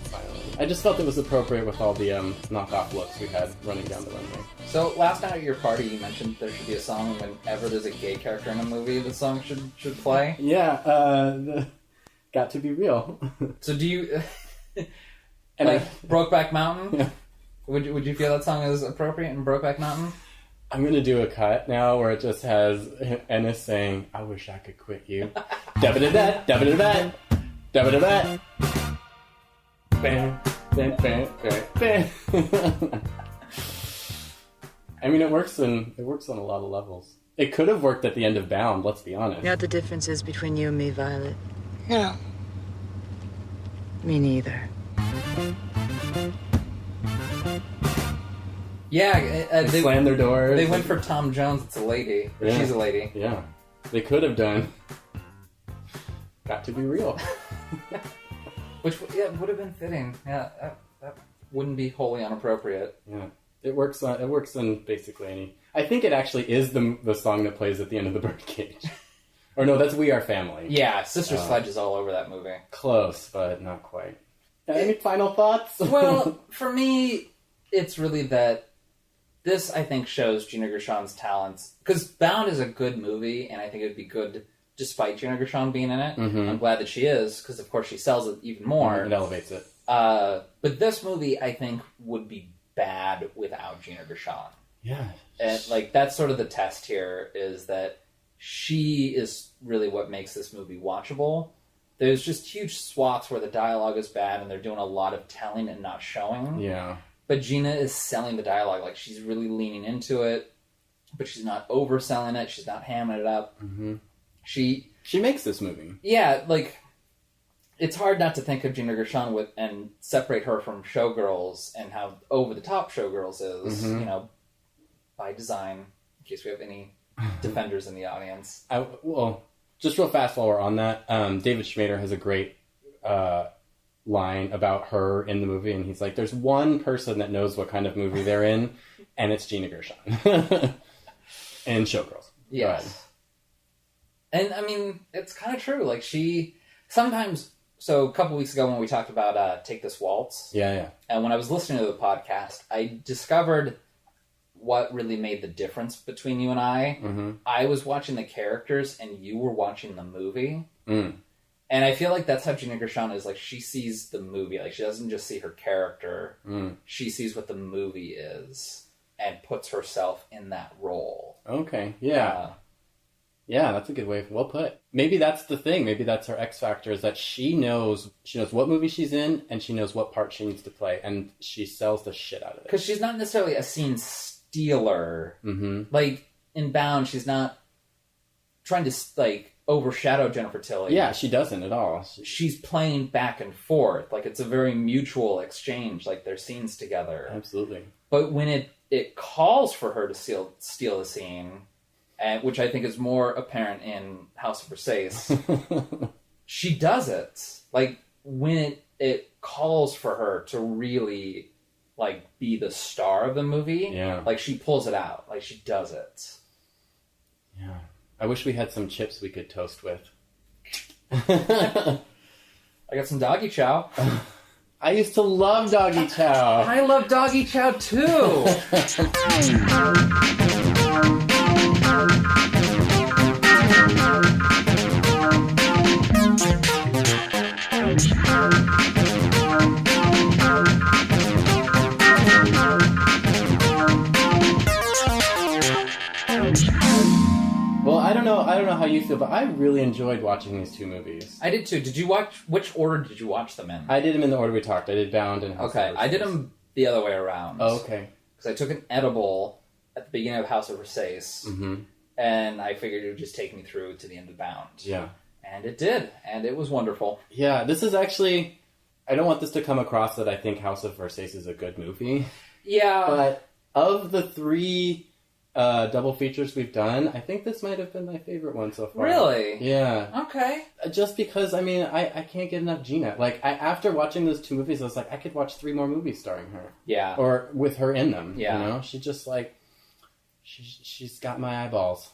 Finally. I just felt it was appropriate with all the knockoff looks we had running down the runway. So, last night at your party, you mentioned there should be a song whenever there's a gay character in a movie, the song should play. Yeah, Got to Be Real. So do you... and like, Brokeback Mountain? Yeah. Would you feel that song is appropriate in Brokeback Mountain? I'm going to do a cut now where it just has Ennis saying, I wish I could quit you. Da-ba-da-da, da-ba-da-da, da-ba-da-da. Bam, bam, bam, bam, bam. I mean, it works on a lot of levels. It could have worked at the end of Bound, let's be honest. You know what the difference is between you and me, Violet? No. Me neither. Yeah, they slammed their doors. They went for Tom Jones. It's a lady. Yeah. She's a lady. Yeah. They could have done Got to Be Real. Which would have been fitting. Yeah, that wouldn't be wholly inappropriate. Yeah. It works on basically any... I think it actually is the song that plays at the end of The Birdcage. Or no, that's We Are Family. Yeah, Sister Sledge is all over that movie. Close, but not quite. Any final thoughts? Well, for me, it's really that this, I think, shows Gina Gershon's talents. Because Bound is a good movie, and I think it would be good despite Gina Gershon being in it. Mm-hmm. I'm glad that she is, because of course she sells it even more. It elevates it. But this movie, I think, would be bad without Gina Gershon. Yeah. And, like, that's sort of the test here, is that she is really what makes this movie watchable. There's just huge swaths where the dialogue is bad and they're doing a lot of telling and not showing. Yeah. But Gina is selling the dialogue. Like, she's really leaning into it, but she's not overselling it. She's not hamming it up. Mm-hmm. She makes this movie. Yeah, like, it's hard not to think of Gina Gershon and separate her from Showgirls and how over-the-top Showgirls is, Mm-hmm. you know, by design, in case we have any defenders in the audience. Well, just real fast while we're on that, David Schmader has a great line about her in the movie, and he's like, there's one person that knows what kind of movie they're in, and it's Gina Gershon. And Showgirls. Yes. And, I mean, it's kind of true. Like, she... Sometimes... So, a couple weeks ago when we talked about Take This Waltz... Yeah. And when I was listening to the podcast, I discovered what really made the difference between you and I. Mm-hmm. I was watching the characters, and you were watching the movie. Mm. And I feel like that's how Gina Gershon is. Like, she sees the movie. Like, she doesn't just see her character. Mm. She sees what the movie is and puts herself in that role. Okay, yeah. Yeah, that's a good way. Well put. Maybe that's the thing. Maybe that's her X factor, is that she knows what movie she's in, and she knows what part she needs to play, and she sells the shit out of it. Because she's not necessarily a scene stealer. Mm-hmm. Like, in Bound, she's not trying to, like, overshadow Jennifer Tilly. Yeah, she doesn't at all. She's playing back and forth. Like, it's a very mutual exchange. Like, their scenes together. Absolutely. But when it calls for her to steal the scene... which I think is more apparent in House of Versace, she does it. Like, when it calls for her to really, like, be the star of the movie, like, she pulls it out. Like, she does it. Yeah. I wish we had some chips we could toast with. I got some doggy chow. I used to love Doggy Chow. I love Doggy Chow too. Well, I don't know how you feel, but I really enjoyed watching these two movies. I did too. Did you watch? Which order did you watch them in? I did them in the order we talked. I did Bound and House of Versace. I did them the other way around. Oh, okay. Because I took an edible at the beginning of House of Versace, and I figured it would just take me through to the end of Bound. Yeah. And it did, and it was wonderful. Yeah, this is actually... I don't want this to come across that I think House of Versace is a good movie. Yeah. But of the three double features we've done, I think this might have been my favorite one so far. Really? Yeah. Okay. Just because, I mean, I can't get enough Gina. Like, after watching those two movies, I was like, I could watch 3 more movies starring her. Yeah. Or with her in them. Yeah. You know? She just, like... She's got my eyeballs.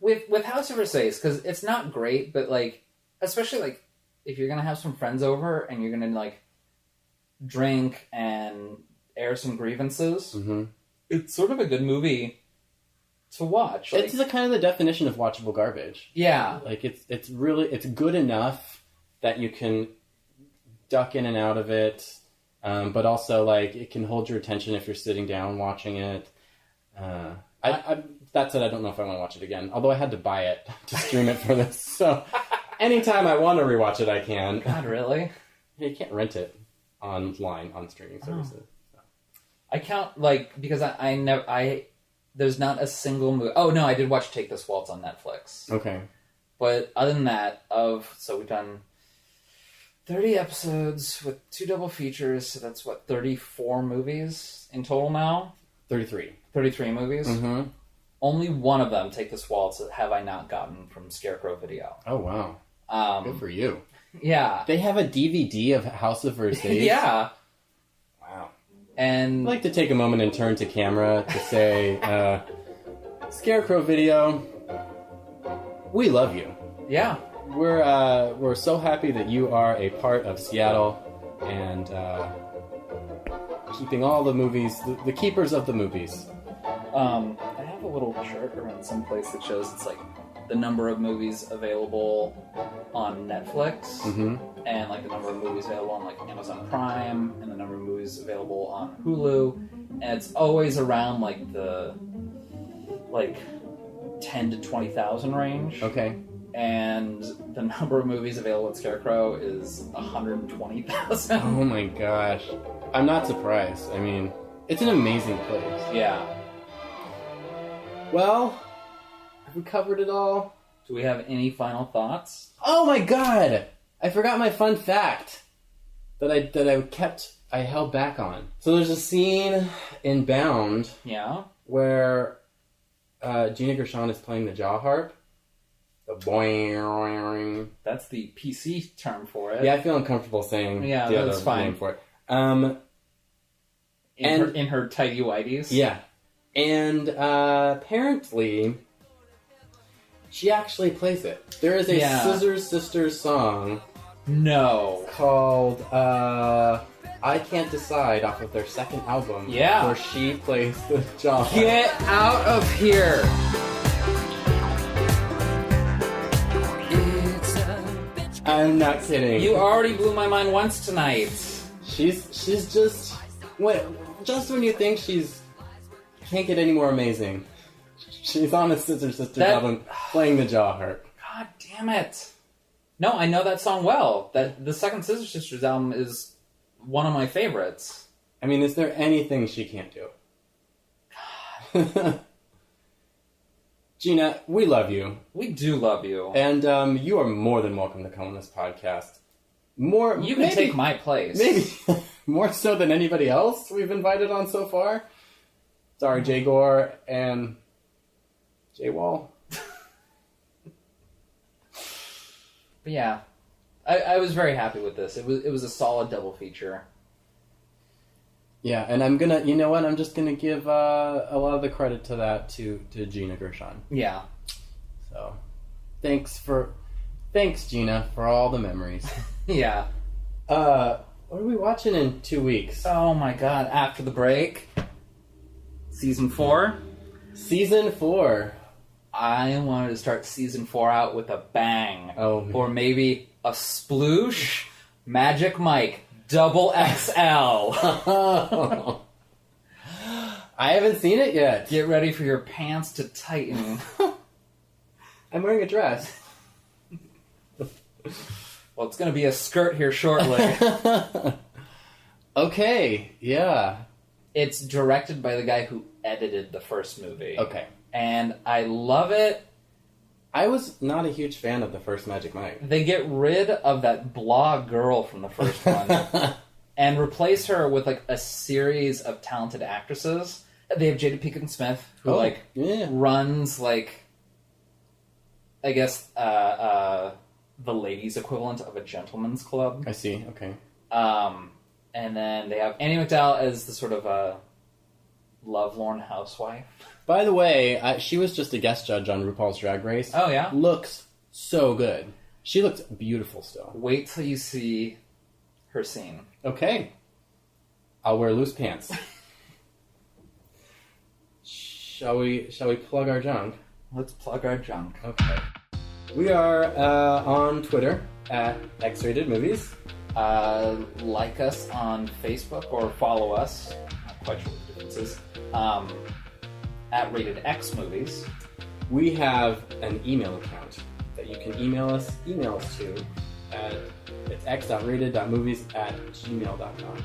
With House of Versace, because it's not great, but, like, especially, like, if you're going to have some friends over and you're going to, like, drink and air some grievances, it's sort of a good movie to watch. Like, it's the kind of the definition of watchable garbage. Yeah. Like, it's good enough that you can duck in and out of it, but also, like, it can hold your attention if you're sitting down watching it. That said, I don't know if I want to watch it again. Although I had to buy it to stream it for this, so anytime I want to rewatch it, I can. God, really? You can't rent it online on streaming services. Oh. I count, like, because there's not a single movie. Oh no, I did watch Take This Waltz on Netflix. Okay. But other than that, so we've done 30 episodes with 2 double features, so that's 34 movies in total now? 33 movies? Mm-hmm. Only one of them, Take This Waltz, have I not gotten from Scarecrow Video. Oh, wow. Good for you. Yeah. They have a DVD of House of Versace? Yeah. Wow. And I'd like to take a moment and turn to camera to say, Scarecrow Video, we love you. Yeah. We're so happy that you are a part of Seattle and keeping all the movies, the keepers of the movies. I have a little chart around someplace that shows it's like the number of movies available on Netflix, and like the number of movies available on like Amazon Prime, and the number of movies available on Hulu, and it's always around like the 10 to 20,000 range. Okay. And the number of movies available at Scarecrow is 120,000. Oh my gosh. I'm not surprised. I mean, it's an amazing place. Yeah. Well, have we covered it all? Do we have any final thoughts? Oh my god! I forgot my fun fact that I held back on. So there's a scene in Bound, where Gina Gershon is playing the jaw harp. The boing. That's the PC term for it. Yeah, I feel uncomfortable saying the other name for it. In her tighty whities. Yeah. And apparently, she actually plays it. There is a Scissors Sisters song. No. Called I Can't Decide off of their second album. Yeah. Where she plays the jaw. Get out of here. I'm not kidding. You already blew my mind once tonight. She's just when you think she's can't get any more amazing. She's on the Scissors Sisters album playing the jaw harp. God damn it. No, I know that song well. That the second Scissors Sisters album is one of my favorites. I mean, is there anything she can't do? God. Gina, we love you. We do love you. And you are more than welcome to come on this podcast. You can take my place. Maybe more so than anybody else we've invited on so far. Sorry, Jay Gore and Jay Wall. But yeah, I was very happy with this. It was a solid double feature. Yeah, and I'm gonna, you know what? I'm just gonna give a lot of the credit to that to Gina Gershon. Yeah. So, thanks Gina for all the memories. Yeah. What are we watching in 2 weeks? Oh my god, after the break, season 4. Season 4. I wanted to start season 4 out with a bang. Oh. Or maybe a sploosh Magic Mike double XL. I haven't seen it yet. Get ready for your pants to tighten. I'm wearing a dress. Well, it's going to be a skirt here shortly. Okay, yeah. It's directed by the guy who edited the first movie. Okay. And I love it. I was not a huge fan of the first Magic Mike. They get rid of that blah girl from the first one and replace her with like a series of talented actresses. They have Jada Pinkett Smith, who runs like, I guess, the ladies' equivalent of a gentleman's club. I see. Okay. And then they have Annie MacDowell as the sort of a lovelorn housewife. By the way, she was just a guest judge on RuPaul's Drag Race. Oh, yeah? Looks so good. She looks beautiful still. Wait till you see her scene. Okay. I'll wear loose pants. Shall we plug our junk? Let's plug our junk. Okay. We are on Twitter at X-Rated Movies. Like us on Facebook or follow us. Not quite sure what the difference is. At Rated X Movies. We have an email account that you can email us to at it's x.rated.movies@gmail.com.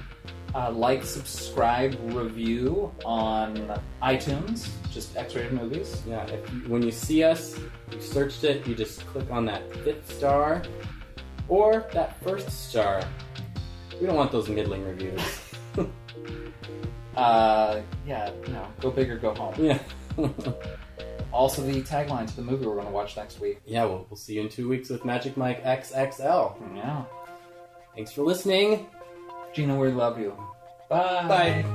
Like, subscribe, review on iTunes, just X-Rated Movies. Yeah, when you see us, you searched it, you just click on that 5th star or that 1st star. We don't want those middling reviews. Go big or go home. Yeah. Also the tagline to the movie we're going to watch next week. Yeah, we'll see you in 2 weeks with Magic Mike XXL. Yeah. Thanks for listening. Gina, we love you. Bye. Bye.